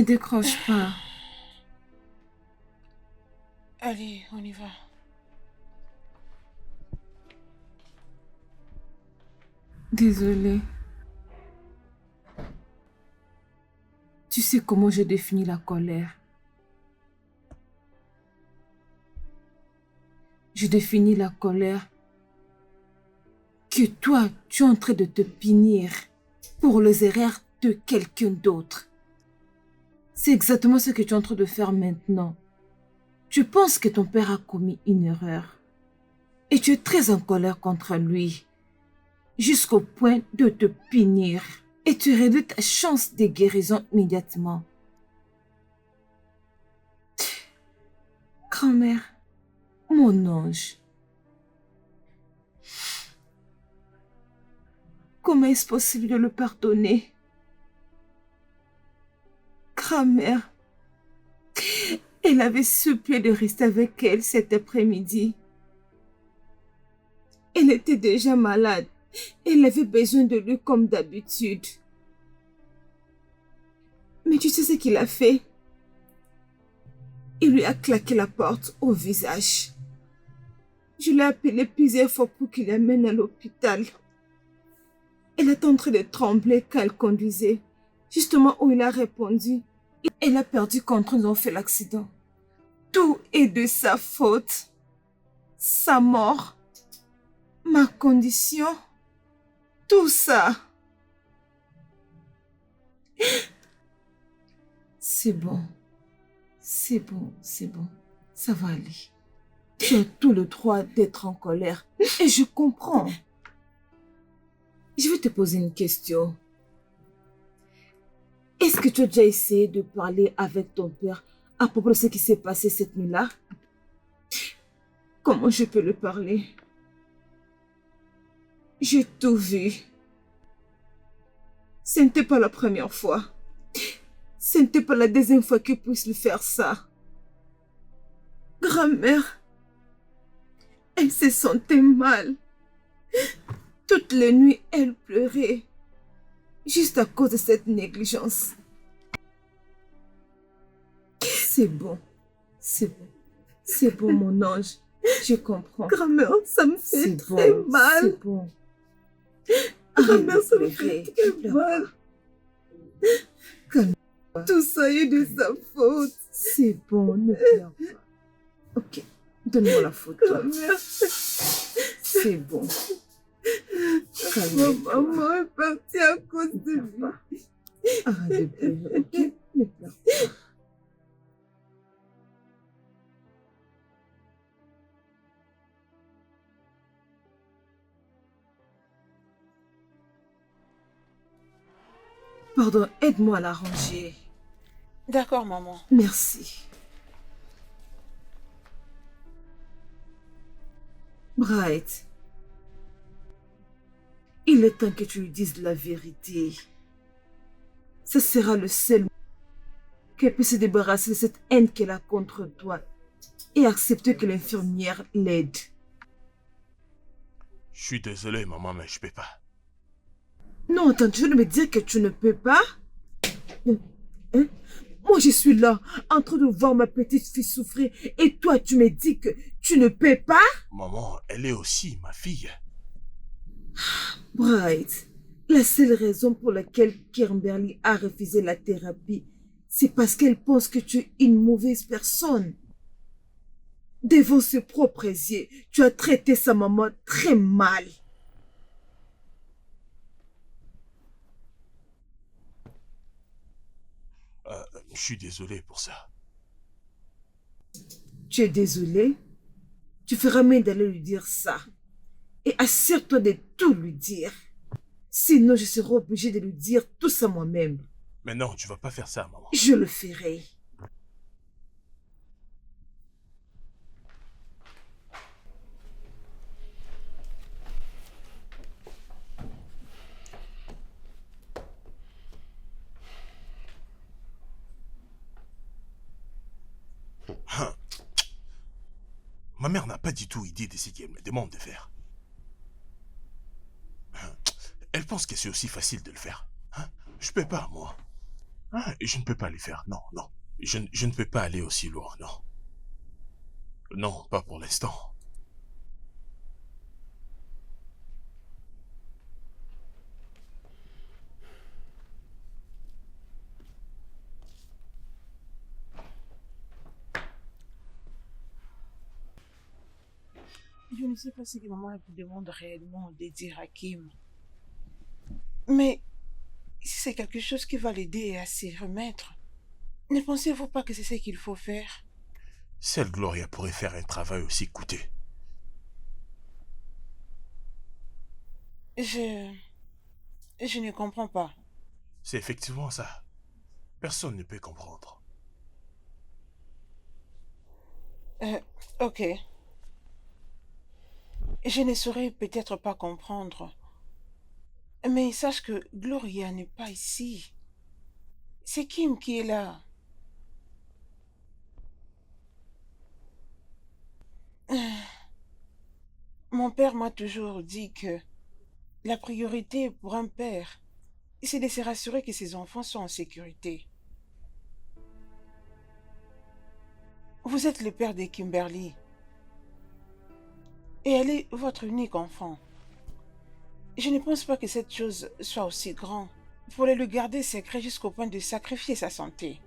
Ne décroche pas. Allez, on y va. Désolée. Tu sais comment je définis la colère? Je définis la colère que toi, tu es en train de te punir pour les erreurs de quelqu'un d'autre. C'est exactement ce que tu es en train de faire maintenant. Tu penses que ton père a commis une erreur et tu es très en colère contre lui, jusqu'au point de te punir et tu réduis ta chance de guérison immédiatement. Grand-mère, mon ange, comment est-ce possible de le pardonner? Grand-mère, elle avait supplié de rester avec elle cet après-midi. Elle était déjà malade. Elle avait besoin de lui comme d'habitude. Mais tu sais ce qu'il a fait? Il lui a claqué la porte au visage. Je l'ai appelé plusieurs fois pour qu'il l'amène à l'hôpital. Elle était en train de trembler quand elle conduisait. Justement où il a répondu, elle a perdu quand ils ont fait l'accident. Tout est de sa faute. Sa mort, ma condition, tout ça. C'est bon. C'est bon, c'est bon. Ça va aller. Tu as tout le droit d'être en colère. Et je comprends. Je vais te poser une question. Est-ce que tu as déjà essayé de parler avec ton père à propos de ce qui s'est passé cette nuit-là? Comment je peux le parler? J'ai tout vu. Ce n'était pas la première fois. Ce n'était pas la deuxième fois qu'il puisse lui faire ça. Grand-mère, elle se sentait mal. Toutes les nuits, elle pleurait. Juste à cause de cette négligence. C'est bon. C'est bon. C'est bon, mon ange. Je comprends. Grand-mère, ça me fait très mal. C'est bon. Grand-mère, ça me fait très mal. Calme-toi. Tout ça est de sa faute. C'est bon, ne pleure pas. Ok, donne-moi la photo. Grand-mère. C'est bon. Ma maman est partie à cause de lui. Arrête de pleurer, ok? Ne pleure pas. Pardon, aide-moi à la ranger. D'accord, maman. Merci. Bright, il est temps que tu lui dises la vérité. Ce sera le seul moyen qu'elle puisse se débarrasser de cette haine qu'elle a contre toi et accepter que l'infirmière l'aide. Je suis désolé, maman, mais je peux pas. Non, attends, tu veux me dire que tu ne peux pas? Hein? Moi, je suis là, en train de voir ma petite fille souffrir, et toi, tu me dis que tu ne peux pas? Maman, elle est aussi ma fille. Bright, la seule raison pour laquelle Kimberly a refusé la thérapie, c'est parce qu'elle pense que tu es une mauvaise personne. Devant ses propres yeux, tu as traité sa maman très mal. Je suis désolé pour ça. Tu es désolé? Tu feras mieux d'aller lui dire ça. Et assure-toi de tout lui dire. Sinon, je serai obligée de lui dire tout ça moi-même. Mais non, tu vas pas faire ça, maman. Je le ferai. Ma mère n'a pas du tout idée de ce qu'elle me demande de faire. Elle pense que c'est aussi facile de le faire. Je peux pas, moi. Ah, je ne peux pas les faire, non, non. Je ne peux pas aller aussi loin, non. Non, pas pour l'instant. Je ne sais pas ce que maman vous demande réellement de dire à Kim. Mais si c'est quelque chose qui va l'aider à s'y remettre, ne pensez-vous pas que c'est ce qu'il faut faire? Seule Gloria pourrait faire un travail aussi coûteux. Je... Je ne comprends pas. C'est effectivement ça. Personne ne peut comprendre. Euh, ok. Je ne saurais peut-être pas comprendre. Mais sache que Gloria n'est pas ici. C'est Kim qui est là. Mon père m'a toujours dit que la priorité pour un père, c'est de se rassurer que ses enfants sont en sécurité. Vous êtes le père de Kimberly. Et elle est votre unique enfant. Je ne pense pas que cette chose soit aussi grande. Vous voulez le garder secret jusqu'au point de sacrifier sa santé.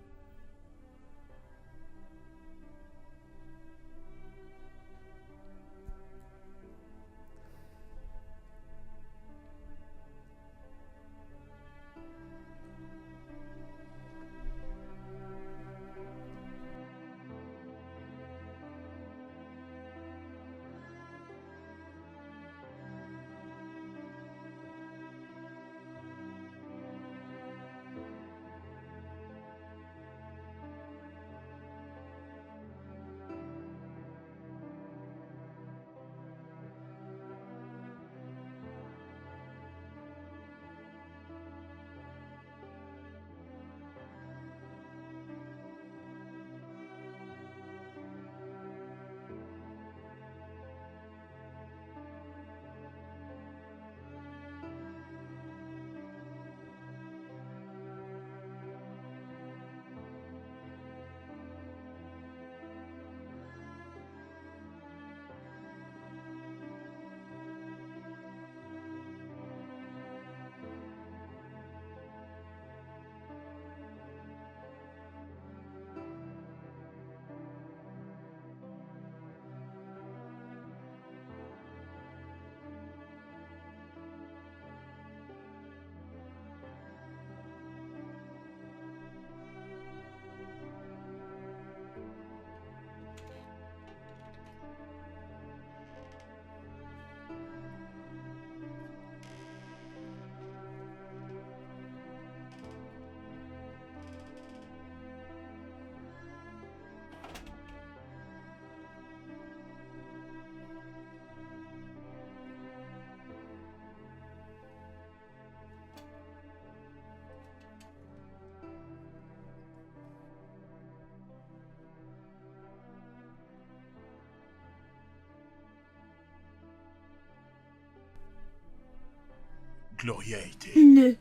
Gloria était Ne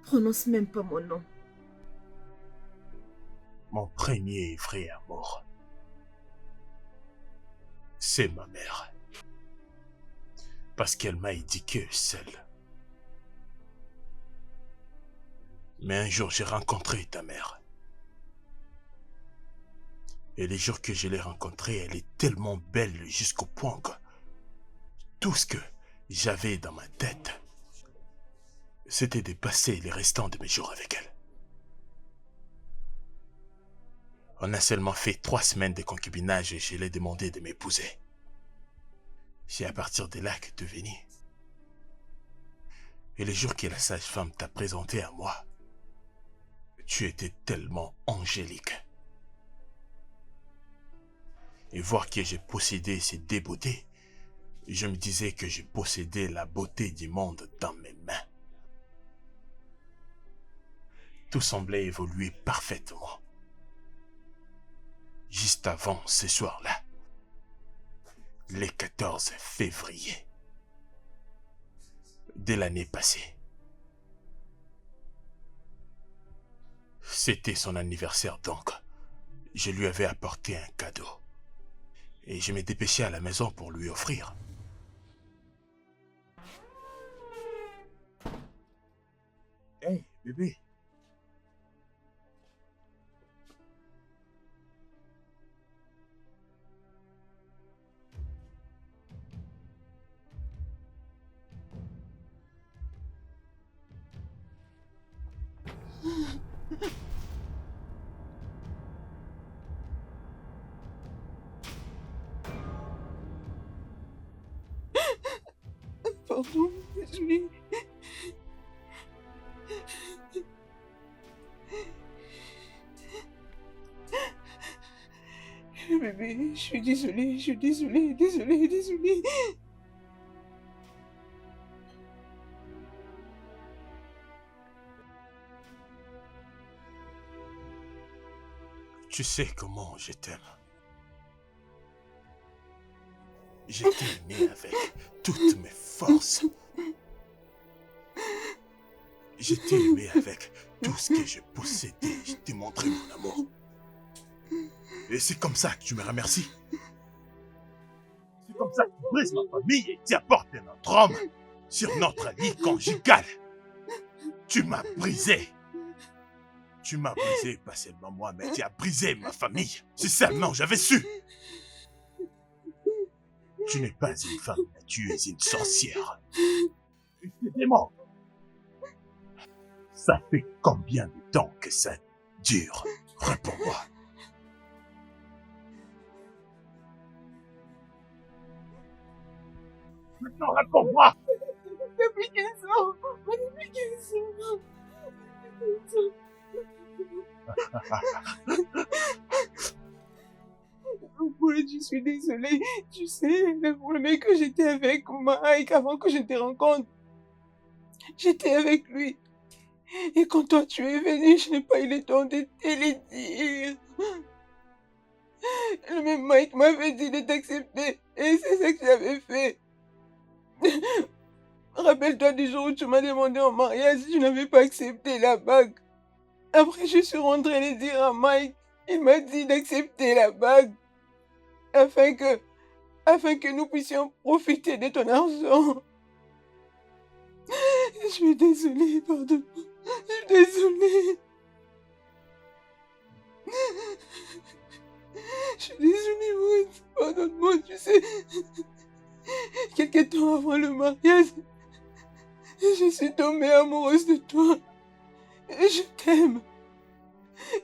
prononce même pas mon nom. mon premier frère mort. C'est ma mère. Parce qu'elle m'a éduqué seule. Mais un jour, j'ai rencontré ta mère. Et les jours que je l'ai rencontrée, elle est tellement belle jusqu'au point que tout ce que j'avais dans ma tête, c'était de passer les restants de mes jours avec elle. On a seulement fait 3 semaines de concubinage et je lui ai demandé de m'épouser. C'est à partir de là que tu es venu. Et le jour que la sage-femme t'a présenté à moi, tu étais tellement angélique. Et voir que j'ai possédé ces deux beautés, je me disais que je possédais la beauté du monde dans mes mains. Tout semblait évoluer parfaitement. Juste avant ce soir-là, le 14 février de l'année passée. C'était son anniversaire donc. Je lui avais apporté un cadeau. Et je m'ai dépêché à la maison pour lui offrir. Hey, bébé. Pardon, désolée. Bébé, je suis désolée, désolée. Tu sais comment je t'aime. Je t'ai aimé avec toutes mes forces. Je t'ai aimé avec tout ce que je possédais. Je t'ai montré mon amour. Et c'est comme ça que tu me remercies. C'est comme ça que tu brises ma famille et tu apportes un autre homme sur notre lit conjugal. Tu m'as brisé. Tu m'as brisé, pas seulement moi, mais tu as brisé ma famille. Si seulement j'avais su. Tu n'es pas une femme, mais tu es une sorcière. Et tes démons. Ça fait combien de temps que ça dure? Réponds-moi. Maintenant, réponds-moi. Depuis 15 ans. Depuis 15 ans. Oui, je suis désolée. Tu sais, le premier que j'étais avec Mike avant que je te rencontre, j'étais avec lui. Et quand toi tu es venu, je n'ai pas eu le temps de te le dire. Le même Mike m'avait dit de t'accepter. Et c'est ça que j'avais fait. Rappelle-toi du jour où tu m'as demandé en mariage si je n'avais pas accepté la bague. Après, je suis rentrée le dire à Mike. Il m'a dit d'accepter la bague. Afin que nous puissions profiter de ton argent. Je suis désolée, pardon. Je suis désolée. Je suis désolée, Maud. Pardonne-moi, tu sais. Quelque temps avant le mariage, je suis tombée amoureuse de toi. Et je t'aime.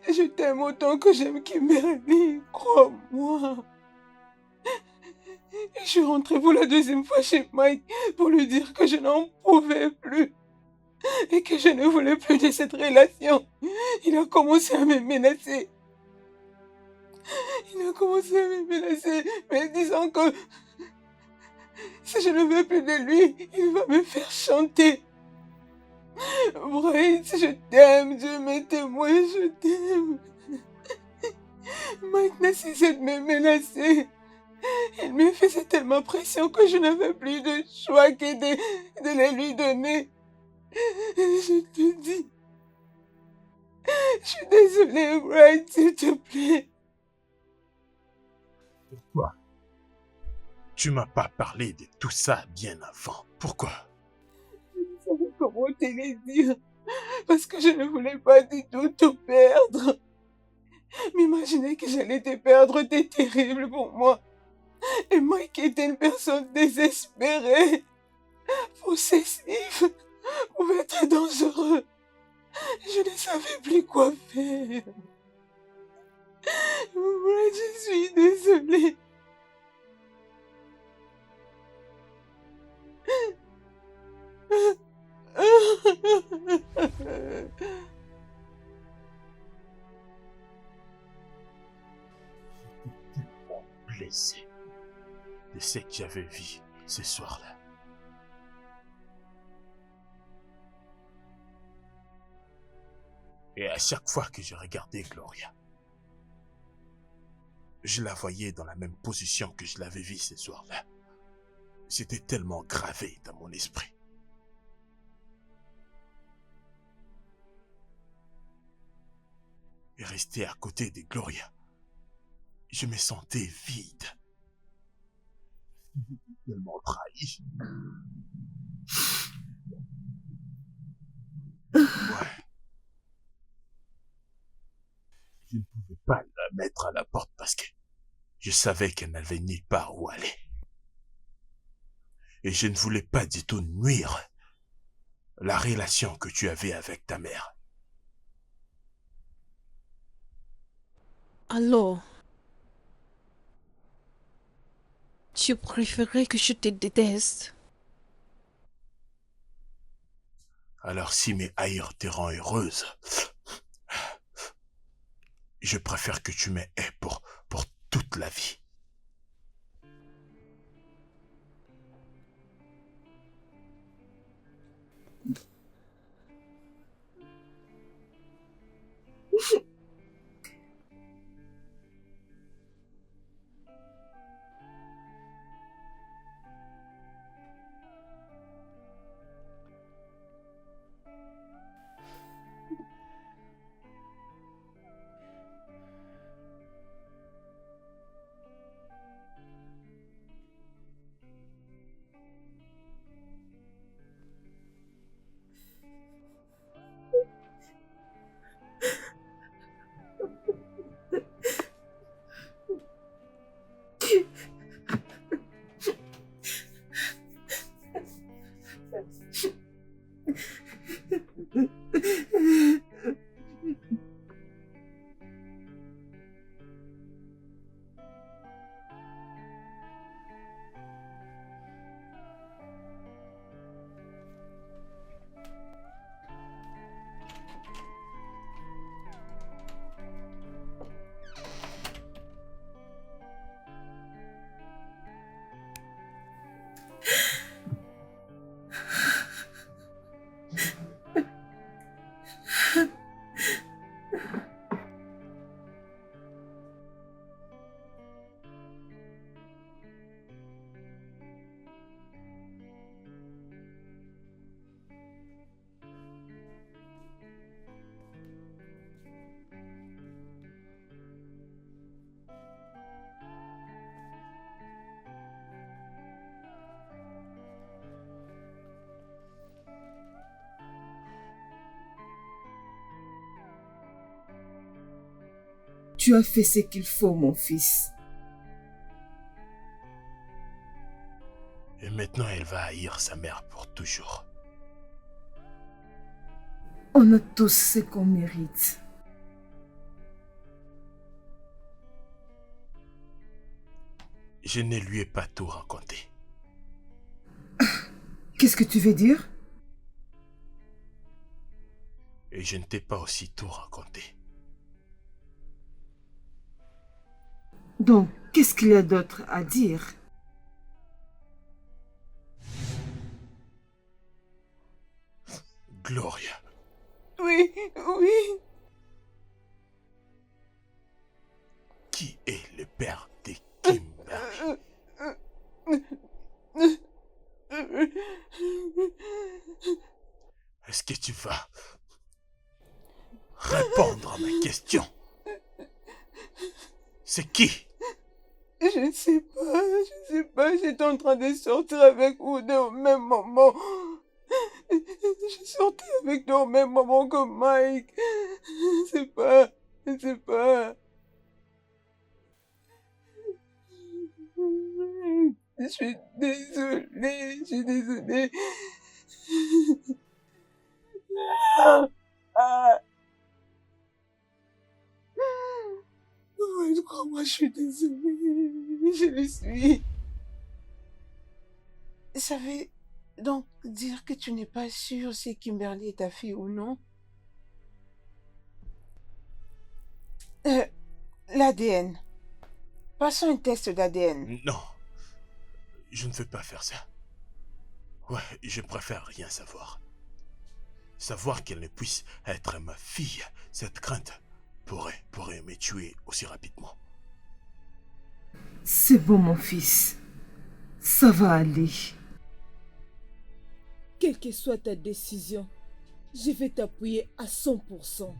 Je t'aime autant que j'aime Kimberly, crois-moi. Et je suis rentrée pour la deuxième fois chez Mike pour lui dire que je n'en pouvais plus et que je ne voulais plus de cette relation. Il a commencé à me menacer. Me disant que si je ne veux plus de lui, il va me faire chanter. Bryce, je t'aime, Dieu m'est témoin, je t'aime. Mike n'a cessé de me menacer. Il me faisait tellement pression que je n'avais plus de choix que de les lui donner. Je te dis. Je suis désolée, Bryce, s'il te plaît. Pourquoi? Tu m'as pas parlé de tout ça bien avant. Pourquoi? Je ne savais comment te le dire. Parce que je ne voulais pas du tout te perdre. M'imaginer que j'allais te perdre était terrible pour moi. Et Mike était une personne désespérée, possessive, pouvait être dangereux. Je ne savais plus quoi faire. Moi, je suis désolée. Blessé de ce que j'avais vu ce soir-là. Et à chaque fois que je regardais Gloria, je la voyais dans la même position que je l'avais vue ce soir-là. C'était tellement gravé dans mon esprit. et rester à côté de Gloria, je me sentais vide. Tellement trahi. Ouais. Je ne pouvais pas la mettre à la porte parce que je savais qu'elle n'avait nulle part où aller. Et je ne voulais pas du tout nuire la relation que tu avais avec ta mère. Alors, tu préférais que je te déteste? Alors si mes haïrs te rend heureuse, je préfère que tu m'aies pour toute la vie. Tu as fait ce qu'il faut, mon fils. Et maintenant, elle va haïr sa mère pour toujours. On a tous ce qu'on mérite. Je ne lui ai pas tout raconté. Qu'est-ce que tu veux dire? Et je ne t'ai pas aussi tout raconté. Donc, qu'est-ce qu'il y a d'autre à dire? Gloria. Oui, oui. Qui est le père de Kimberly? Est-ce que tu vas répondre à ma question? C'est qui? Je ne sais pas, j'étais en train de sortir avec vous au même moment. Je sortais avec lui au même moment que Mike. Je sais pas. Je suis désolée. Ah. Ouais, crois-moi, je suis désolée. Je le suis. Ça veut donc dire que tu n'es pas sûr si Kimberly est ta fille ou non? L'ADN. Passons un test d'ADN. Non, je ne veux pas faire ça. Ouais, je préfère rien savoir. Savoir qu'elle ne puisse être ma fille, cette crainte pourrait me tuer aussi rapidement. C'est bon, mon fils. Ça va aller. Quelle que soit ta décision, je vais t'appuyer à 100%.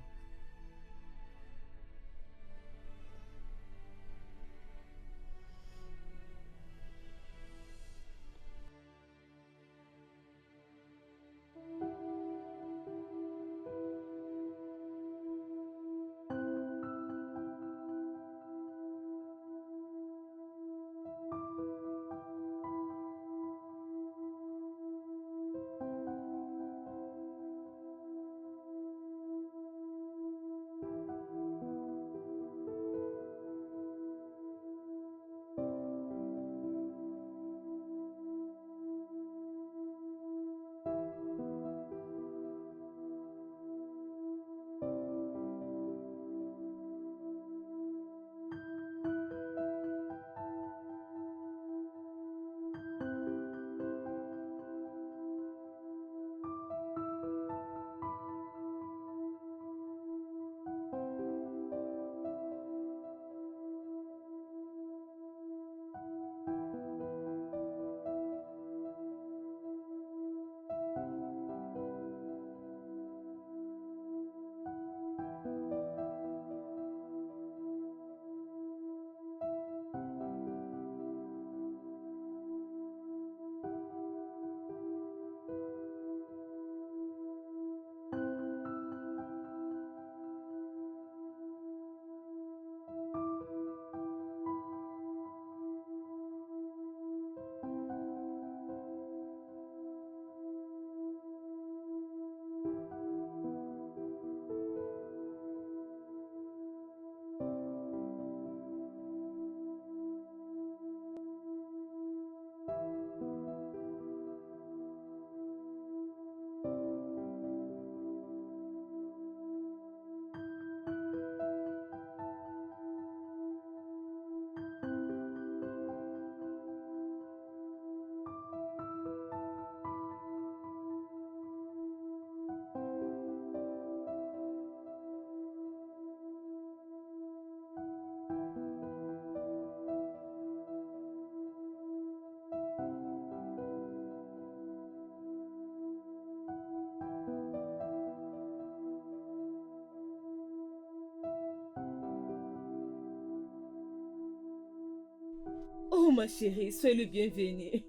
ma chérie, sois le bienvenu.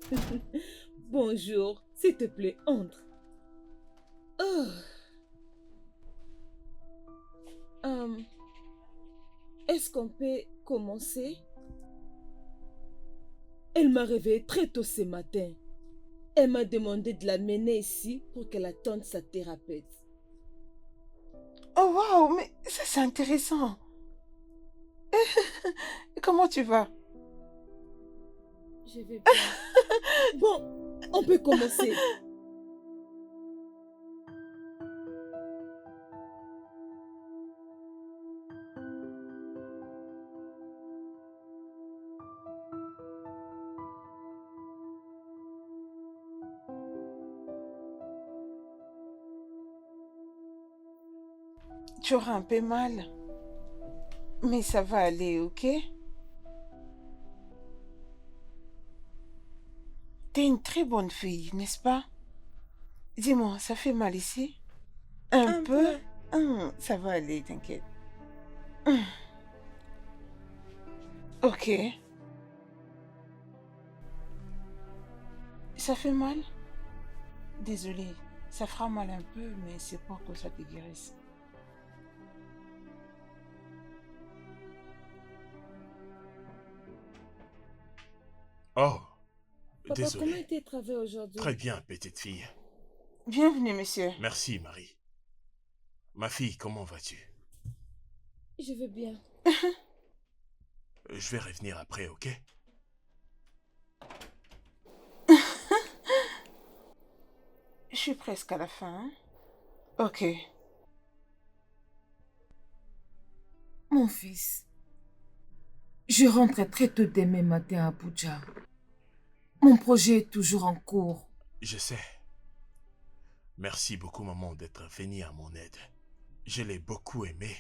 Bonjour, s'il te plaît, entre. Oh. Est-ce qu'on peut commencer? Elle m'a réveillée très tôt ce matin. Elle m'a demandé de l'amener ici pour qu'elle attende sa thérapeute. Oh, waouh, mais ça, c'est intéressant. Comment tu vas? Je vais bien. Bon, on peut commencer. Tu auras un peu mal. Mais ça va aller, ok? T'es une très bonne fille, n'est-ce pas? Dis-moi, ça fait mal ici? Un peu? Ça va aller, t'inquiète. Ok. Ça fait mal? Désolée, ça fera mal un peu, mais c'est pour que ça te guérisse. Oh, Papa, désolé. comment était le travail aujourd'hui? Très bien, petite fille. Bienvenue, monsieur. Merci, Marie. Ma fille, comment vas-tu? Je vais bien. Je vais revenir après, ok? Je suis presque à la fin. Hein? Ok. Mon fils, je rentre très tôt demain matin à Abuja. Mon projet est toujours en cours. Je sais. Merci beaucoup, maman, d'être venue à mon aide. Je l'ai beaucoup aimé.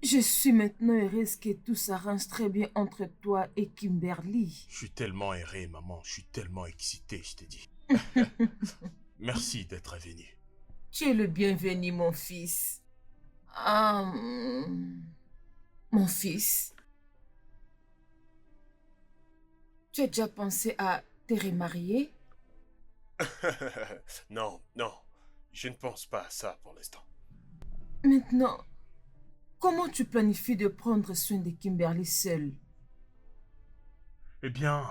Je suis maintenant heureuse que tout s'arrange très bien entre toi et Kimberly. Je suis tellement heureux, maman. Je suis tellement excité, je te dis. Merci d'être venu. Tu es le bienvenu, mon fils. Mon fils, tu as déjà pensé à te remarier? Non, non. Je ne pense pas à ça pour l'instant. Maintenant, comment tu planifies de prendre soin de Kimberly seule? Eh bien...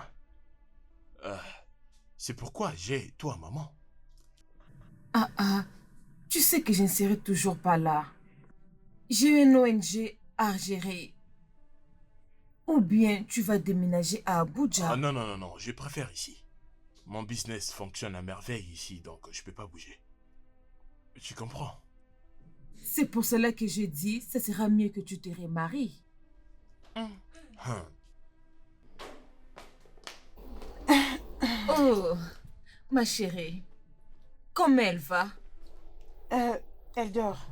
c'est pourquoi j'ai toi, maman. Tu sais que je ne serai toujours pas là. J'ai une ONG à gérer. Ou bien tu vas déménager à Abuja. Ah non, non, non, non. Je préfère ici. Mon business fonctionne à merveille ici, donc je peux pas bouger. Tu comprends? C'est pour cela que je dis, ça sera mieux que tu te remaries. Hein. Oh, ma chérie, comment elle va? Elle dort.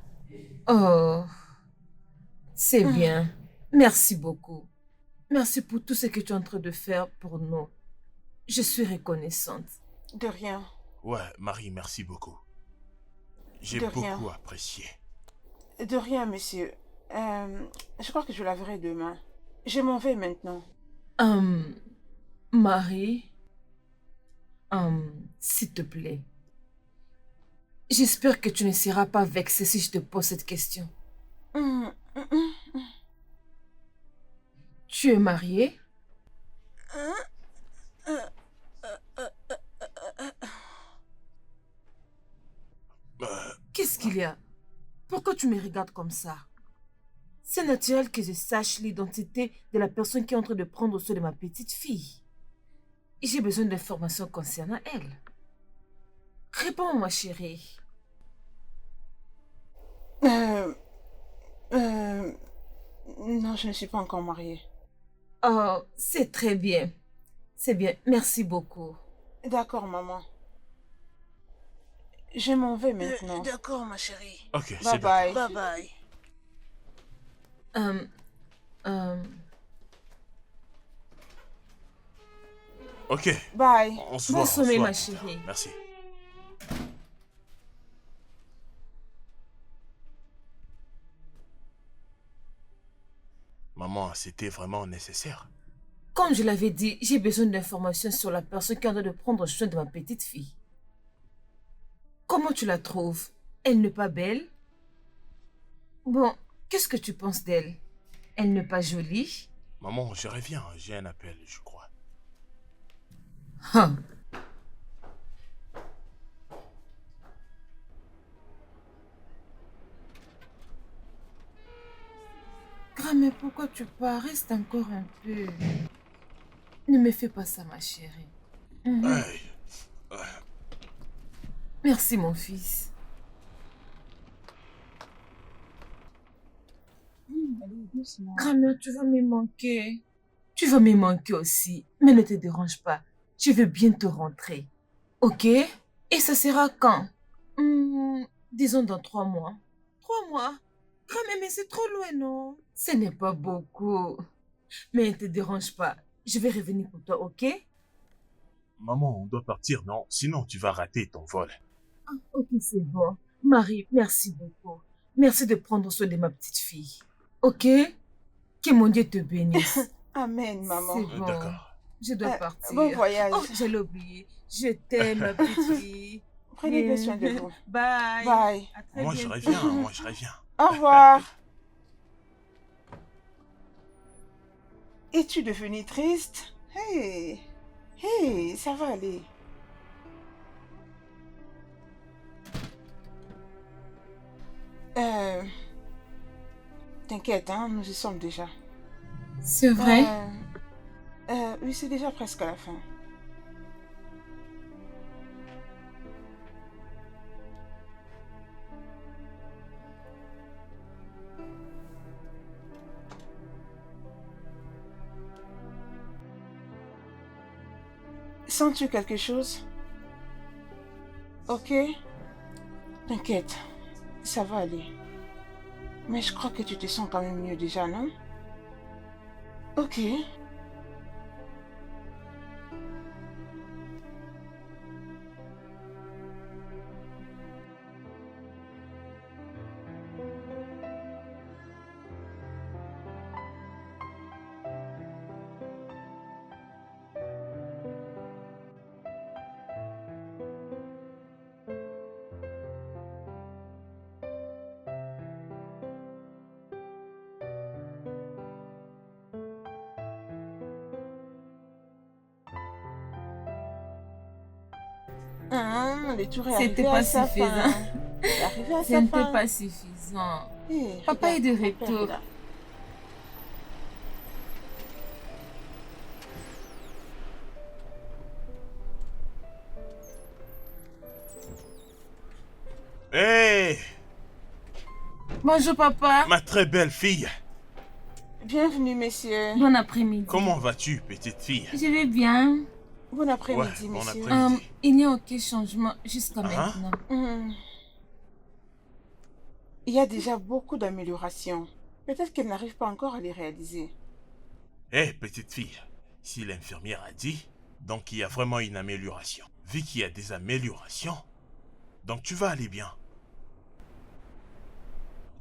Oh, c'est bien. Merci beaucoup. Merci pour tout ce que tu es en train de faire pour nous. Je suis reconnaissante. De rien. Ouais, Marie, merci beaucoup. J'ai De rien. beaucoup apprécié. De rien, monsieur. Je crois que je la verrai demain. Je m'en vais maintenant. Marie, s'il te plaît. J'espère que tu ne seras pas vexée si je te pose cette question. Tu es mariée? Qu'est-ce qu'il y a? Pourquoi tu me regardes comme ça? C'est naturel que je sache l'identité de la personne qui est en train de prendre soin de ma petite fille. Et j'ai besoin d'informations concernant elle. Réponds, ma chérie. Non, je ne suis pas encore mariée. Oh, c'est très bien. C'est bien, merci beaucoup. D'accord, maman. Je m'en vais maintenant. D'accord, ma chérie. Ok, Bye c'est bye. d'accord. Bye bye. Ok, Bye. on se Bon voit. sommeil, ma plus tard. chérie. Merci. Maman, c'était vraiment nécessaire. Comme je l'avais dit, j'ai besoin d'informations sur la personne qui est en train de prendre soin de ma petite fille. Comment tu la trouves? Elle n'est pas belle? Bon, qu'est-ce que tu penses d'elle? Elle n'est pas jolie? Maman, je reviens, j'ai un appel, je crois. Ah. Grand-mère, pourquoi tu pars? Reste encore un peu. Ne me fais pas ça, ma chérie. Hey, Merci, mon fils. Grand-mère, tu vas me manquer. Tu vas me manquer aussi. Mais ne te dérange pas. Je vais bientôt rentrer. Ok? Et ça sera quand? Disons dans 3 mois. 3 mois? Grand-mère, mais c'est trop loin, non? Ce n'est pas beaucoup. Mais ne te dérange pas. Je vais revenir pour toi, ok? maman, on doit partir, non? Sinon, tu vas rater ton vol. Ah, ok, c'est bon. Marie, merci beaucoup. Merci de prendre soin de ma petite fille. Ok? Que mon Dieu te bénisse. Amen, maman. C'est bon. D'accord. Je dois partir. Bon voyage. Oh, j'allais oublier. Je t'aime, ma petite fille. Prenez bien soin de vous. Bye. Bye. À très Moi, je bientôt. reviens, moi, je reviens. Au revoir. Es-tu devenu triste? Hey, hey, ça va aller. T'inquiète, hein, nous y sommes déjà. C'est vrai? Oui, c'est déjà presque à la fin. Sens-tu quelque chose? Ok? T'inquiète, ça va aller. Mais je crois que tu te sens quand même mieux déjà, non? Ok. Le tour est C'était arrivé à pas sa suffisant. fin. C'est arrivé à Ce sa n'était fin. pas suffisant. Eh, Papa regarde, est de ton père retour. est là. Hé, Bonjour, papa. ma très belle fille. Bienvenue, messieurs. Bon après-midi. Comment vas-tu, petite fille? Je vais bien. Bon après-midi, Ouais, bon messieurs. après-midi. Il n'y a aucun changement jusqu'à Ah. maintenant. Il y a déjà beaucoup d'améliorations. Peut-être qu'elle n'arrive pas encore à les réaliser. Hé, petite fille, si l'infirmière a dit, donc il y a vraiment une amélioration. Vu qu'il y a des améliorations, donc tu vas aller bien.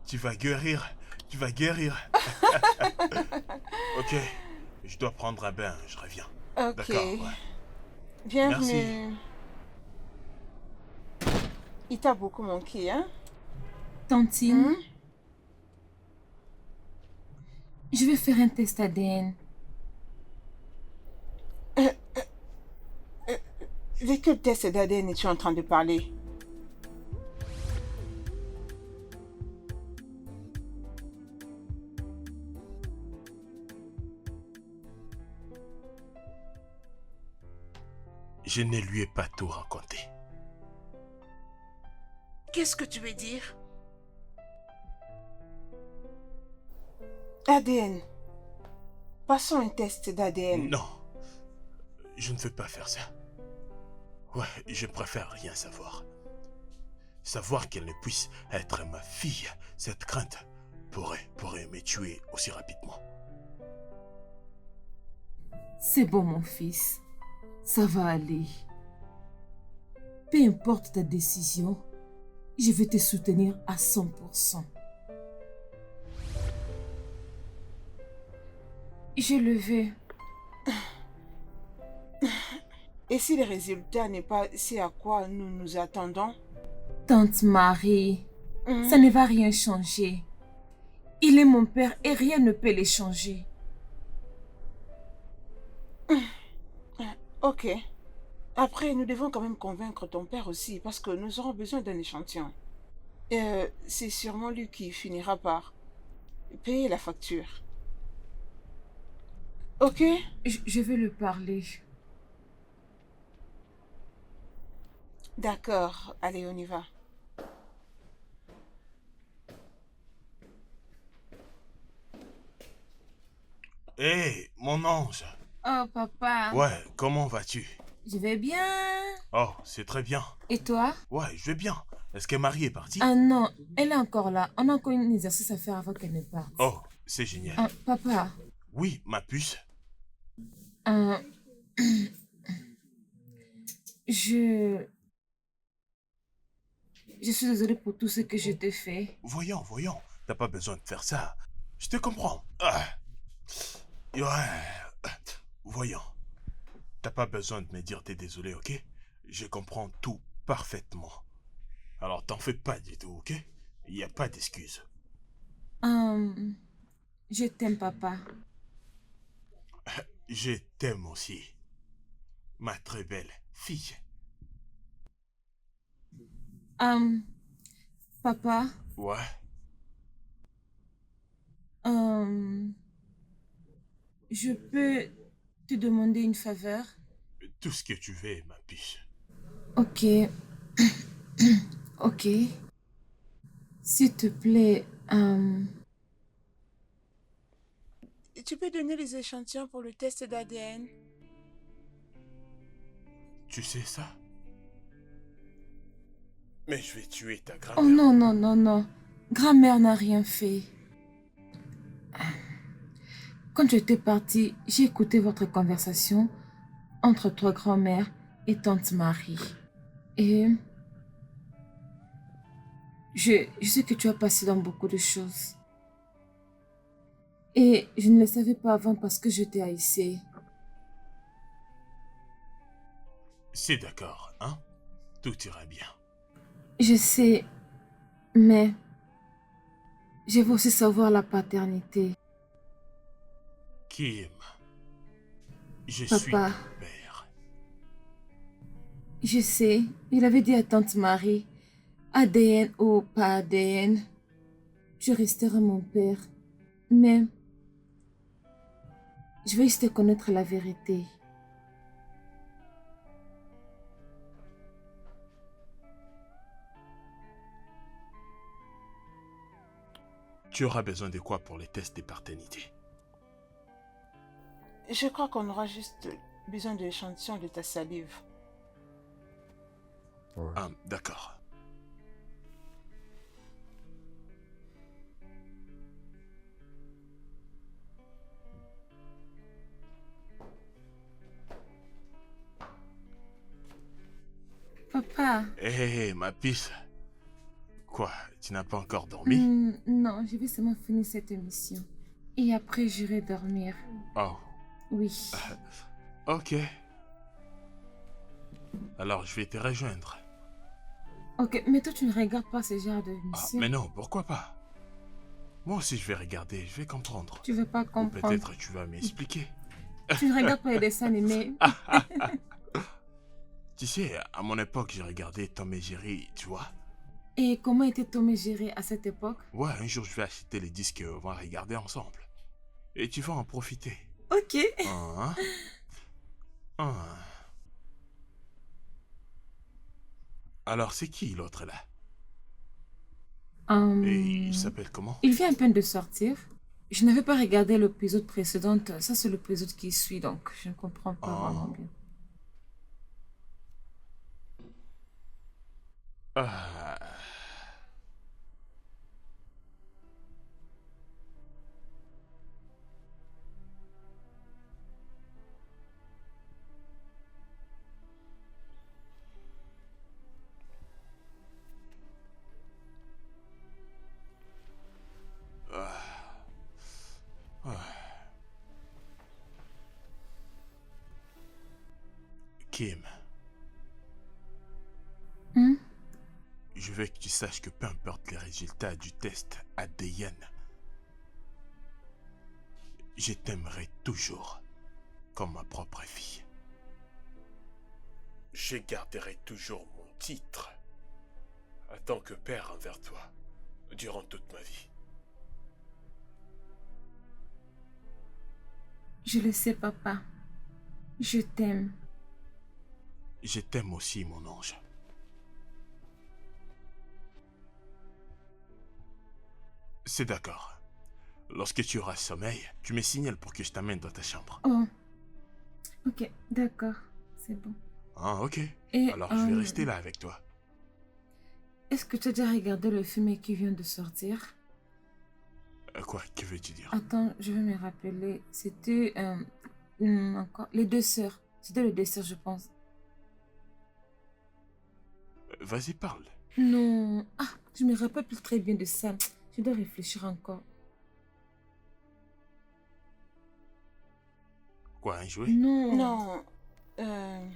Tu vas guérir, tu vas guérir. Ok, je dois prendre un bain, je reviens. Ok. D'accord, ouais. Bienvenue. Il t'a beaucoup manqué, hein? Tantine, je vais faire un test ADN. De quel test d'ADN es-tu en train de parler? Je ne lui ai pas tout raconté. Qu'est-ce que tu veux dire? ADN. Passons un test d'ADN. Non, je ne veux pas faire ça. Ouais, je préfère rien savoir. Savoir qu'elle ne puisse être ma fille, cette crainte pourrait me tuer aussi rapidement. C'est bon, mon fils. Ça va aller. Peu importe ta décision, je vais te soutenir à 100%. Je le veux. Et si le résultat n'est pas ce à quoi nous nous attendons? Tante Marie, Hmm, ça ne va rien changer. Il est mon père et rien ne peut les changer. Ok. Après, nous devons quand même convaincre ton père aussi, parce que nous aurons besoin d'un échantillon. C'est sûrement lui qui finira par payer la facture. Ok? Je vais le parler. D'accord. Allez, on y va. Hé, mon ange. Oh, papa. Ouais, comment vas-tu? Je vais bien. Oh, c'est très bien. Et toi? Ouais, je vais bien. Est-ce que Marie est partie? Ah non, elle est encore là. On a encore un exercice à faire avant qu'elle ne parte. Oh, c'est génial. Ah, papa, Oui, ma puce. euh, je... Je suis désolée pour tout ce que je t'ai fait. Voyons, voyons. T'as pas besoin de faire ça. Je te comprends. Ouais. Voyons. T'as pas besoin de me dire t'es désolé, ok? Je comprends tout parfaitement. Alors t'en fais pas du tout, ok? Il n'y a pas d'excuse. Euh, je t'aime, papa. Je t'aime aussi. Ma très belle fille. Euh, papa, Ouais. euh, je peux te demander une faveur? Tout ce que tu veux, ma puce. Ok, ok. S'il te plaît, Tu peux donner les échantillons pour le test d'ADN? Tu sais ça? Mais je vais tuer ta oh grand-mère. non, non, non, non. Grand-mère n'a rien fait. Quand j'étais partie, j'ai écouté votre conversation entre toi, grand-mère, et tante Marie. Et je sais que tu as passé dans beaucoup de choses. Et je ne le savais pas avant parce que je t'ai haïssé. C'est d'accord, hein? Tout ira bien. Je sais, mais je veux aussi savoir la paternité. Kim, je Papa. suis ton père. Je sais, il avait dit à tante Marie, ADN ou pas ADN, je resterai mon père. Mais je veux juste connaître la vérité. Tu auras besoin de quoi pour les tests de paternité? Je crois qu'on aura juste besoin de l'échantillon de ta salive. Ah, d'accord. Papa. Hé, ma puce. Quoi, tu n'as pas encore dormi? Non, je vais seulement finir cette émission. Et après, j'irai dormir. Oh, Oui. ok. Alors, je vais te rejoindre. Ok, mais toi, tu ne regardes pas ce genre Ah, d'émission. mais non, pourquoi pas? Moi aussi, je vais regarder, je vais comprendre. Tu veux pas Ou comprendre. peut-être tu vas m'expliquer. Tu ne regardes pas les dessins animés. Tu sais, à mon époque, j'ai regardé Tom et Jerry, tu vois. Et comment était Tom et Jerry à cette époque? Ouais, un jour, je vais acheter les disques, on va regarder ensemble. Et tu vas en profiter. Ok. Hein? Hein. Alors, c'est qui l'autre là? Et il s'appelle comment? Il vient à peine de sortir. Je n'avais pas regardé l'épisode précédent. Ça, c'est l'épisode qui suit, donc je ne comprends pas vraiment bien. Ah. Kim, Hein? je veux que tu saches que peu importe les résultats du test ADN, je t'aimerai toujours comme ma propre fille. Je garderai toujours mon titre en tant que père envers toi durant toute ma vie. Je le sais, papa. Je t'aime. Je t'aime aussi, mon ange. C'est d'accord. Lorsque tu auras sommeil, tu me signales pour que je t'amène dans ta chambre. Oh, ok, d'accord. C'est bon. Ah, ok. Et, Alors je vais rester là avec toi. Est-ce que tu as déjà regardé le film qui vient de sortir? Quoi, que veux-tu dire? Attends, je vais me rappeler. C'était encore les deux sœurs. C'était les deux sœurs, je pense. Vas-y, parle. Non. Ah, je me rappelle plus très bien de ça. Je dois réfléchir encore. Quoi, un jouet? Non. Non. Euh,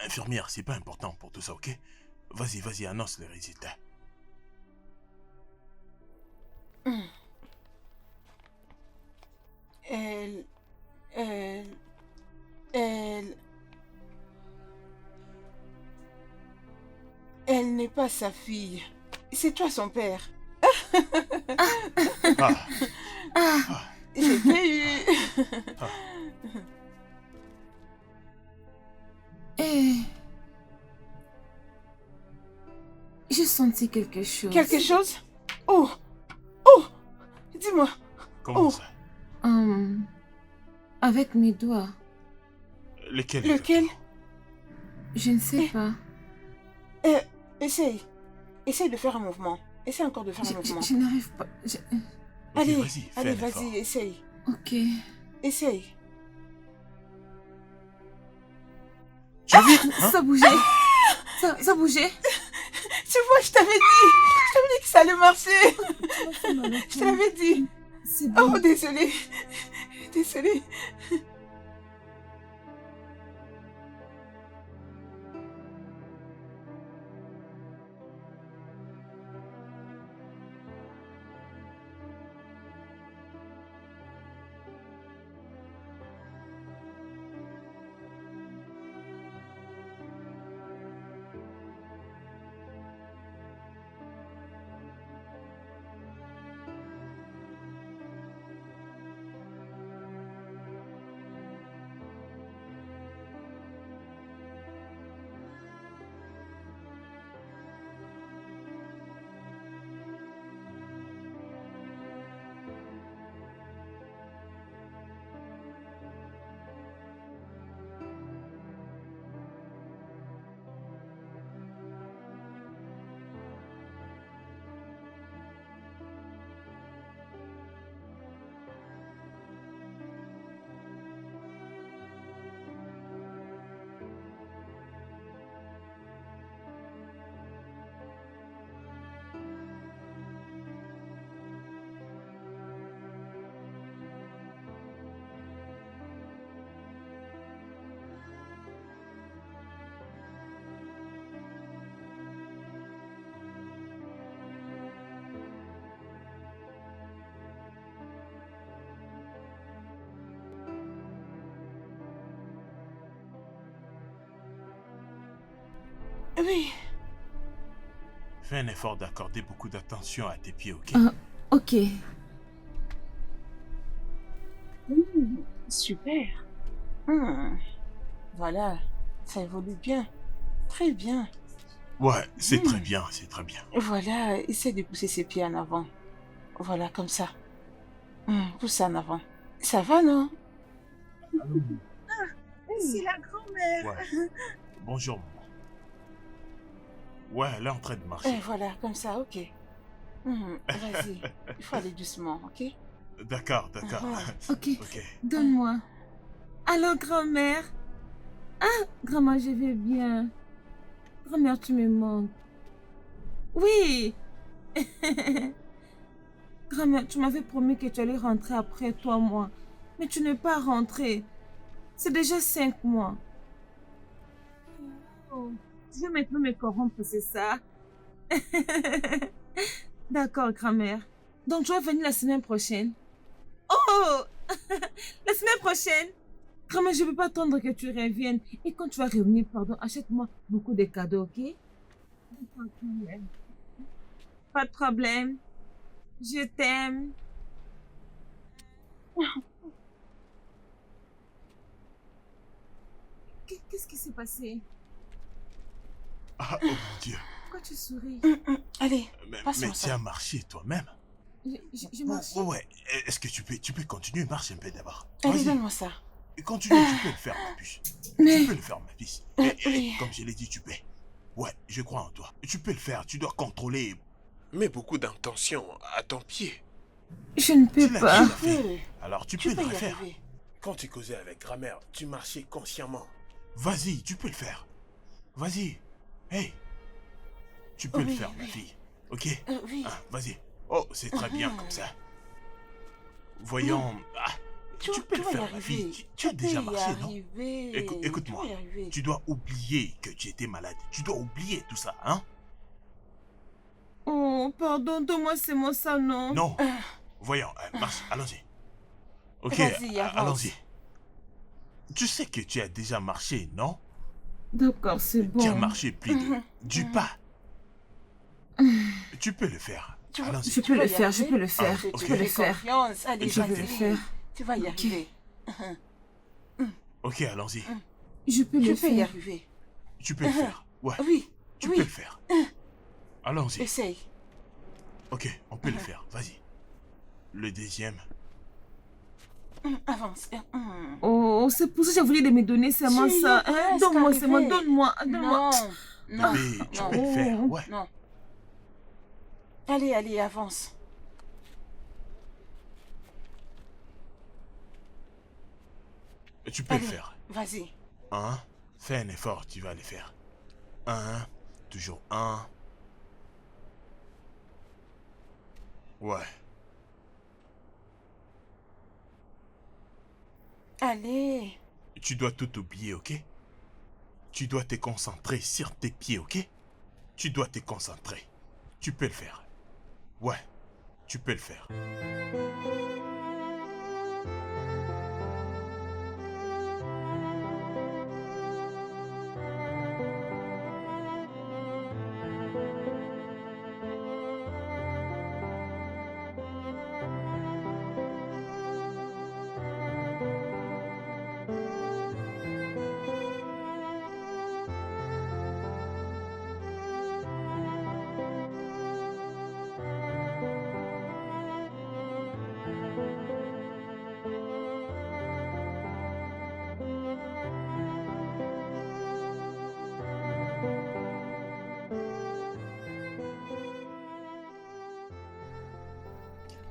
Infirmière, c'est pas important pour tout ça, ok? Vas-y, vas-y, annonce les résultats. elle, elle, elle, elle n'est pas sa fille. C'est toi son père. Ah, Je t'ai eu. Eh, j'ai senti quelque chose. Quelque chose? Oh, oh, dis-moi. comment Oh. ça? Avec mes doigts. Lequel? Lequel? exactement? Je ne sais pas. Essaye. Essaye de faire un mouvement. Essaye encore de faire un mouvement. Je n'arrive pas. Ok, Allez, vas-y, fais allez, un effort. vas-y, essaye. Ok. Essaye. Tu as vu? Hein? Ça bougeait. Ça bougeait. Tu vois, je t'avais dit. Je t'avais dit que ça allait marcher. Je te l'avais dit. C'est bon. Oh, désolé. Désolé. Oui. Fais un effort d'accorder beaucoup d'attention à tes pieds, ok? Ok. Super. Voilà. Ça évolue bien. Très bien. Ouais, c'est très bien, c'est très bien. Voilà, essaie de pousser ses pieds en avant. Voilà, comme ça. Pousse en avant. Ça va, non? C'est la grand-mère. Ouais. Bonjour, maman. Ouais, elle est en train de Et marcher. voilà, comme ça, ok. Vas-y, il faut aller doucement, ok? D'accord, d'accord. Ok, Ok. donne-moi. Alors, grand-mère? Ah, grand-mère, je vais bien. Grand-mère, tu me manques. Oui. Grand-mère, tu m'avais promis que tu allais rentrer après toi, moi. Mais tu n'es pas rentrée. C'est déjà 5 mois. Oh, tu veux maintenant me corrompre, c'est ça? D'accord, grand-mère. Donc, tu vas venir la semaine prochaine? Oh! La semaine prochaine? Grand-mère, je ne peux pas attendre que tu reviennes. Et quand tu vas revenir, pardon, achète-moi beaucoup de cadeaux, ok? D'accord, grand-mère. Pas de problème. Je t'aime. Qu'est-ce qui s'est passé? Ah, oh mon Dieu. Pourquoi tu souris? Allez, Mais passe-moi tu ça. as marché toi-même. Je marche. Ouais, est-ce que tu peux continuer? Marche un peu d'abord. Allez, Vas-y. donne-moi ça. Continue, tu peux le faire, ma puce. Mais- Tu peux le faire, ma fille. oui. Comme je l'ai dit, tu peux. Ouais, je crois en toi. Tu peux le faire, tu dois contrôler. Mets beaucoup d'intention à ton pied. Je ne peux Tu l'as pas. déjà fait. peux. Alors tu Tu peux peux le y refaire. arriver. Quand tu causais avec grand-mère, tu marchais consciemment. Vas-y, tu peux le faire. Vas-y. Hey. Tu peux le Oui, faire, ma oui. fille. Ok? Oui. Ah, vas-y. Oh, c'est très bien comme ça. Voyons. Ah, tu peux le vas y faire, ma arriver. fille. Tu as déjà peux y marché, non? arriver. Écoute-moi. Tu vas y arriver. Tu dois oublier que tu étais malade. Tu dois oublier tout ça, hein? Oh, pardon, donne-moi ces mots, ça, non? Non. Voyons, marche, allons-y. Ok, Vas-y, avance. allons-y. Tu sais que tu as déjà marché, non? D'accord, c'est bon. Tu as marché plus de du pas. Tu peux le faire. Tu vas- Allons-y. Je peux vas le y faire, je arriver. peux le faire. Ah, ok. Je peux le Fais faire. confiance. Allez, Je vais vas-y. le faire. Tu vas y Ok. arriver. Ok, allons-y. Je peux Tu le peux y faire. arriver. Tu peux le faire. Ouais, Oui. tu oui. peux le faire. Allons-y. Essaye. Ok, on peut le faire. Vas-y. Le deuxième. Avance. Oh, c'est pour ça que j'ai voulu de me donner seulement Tu y es ça. Hein? presque Donne-moi seulement, arrivé. donne-moi. Donne-moi. Non. Non. Mais tu non. peux le faire. Ouais. Non. Allez, allez, avance. Tu peux le Allez, faire. vas-y. Un. Fais un effort, tu vas le faire. Un. Toujours un. Ouais. Allez. Tu dois tout oublier, ok? Tu dois te concentrer sur tes pieds, ok? Tu dois te concentrer. Tu peux le faire. Ouais, tu peux le faire.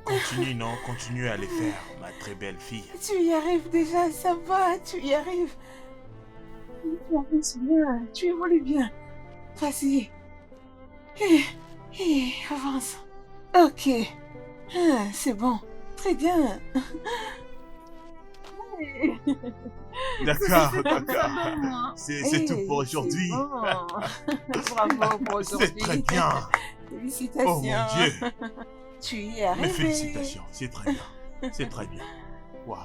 Continue, non? Continue à les faire, ma très belle fille. Tu y arrives déjà, ça va, tu y arrives. Tu avances bien, tu évolues bien. Vas-y. Avance. Ok. C'est bon. Très bien. D'accord, d'accord. Donne-moi. C'est tout pour aujourd'hui. C'est bon. Bravo pour aujourd'hui. C'est très bien. Félicitations. Oh mon Dieu. Tu y es arrivé. Mes félicitations, c'est très bien. C'est très bien. Waouh.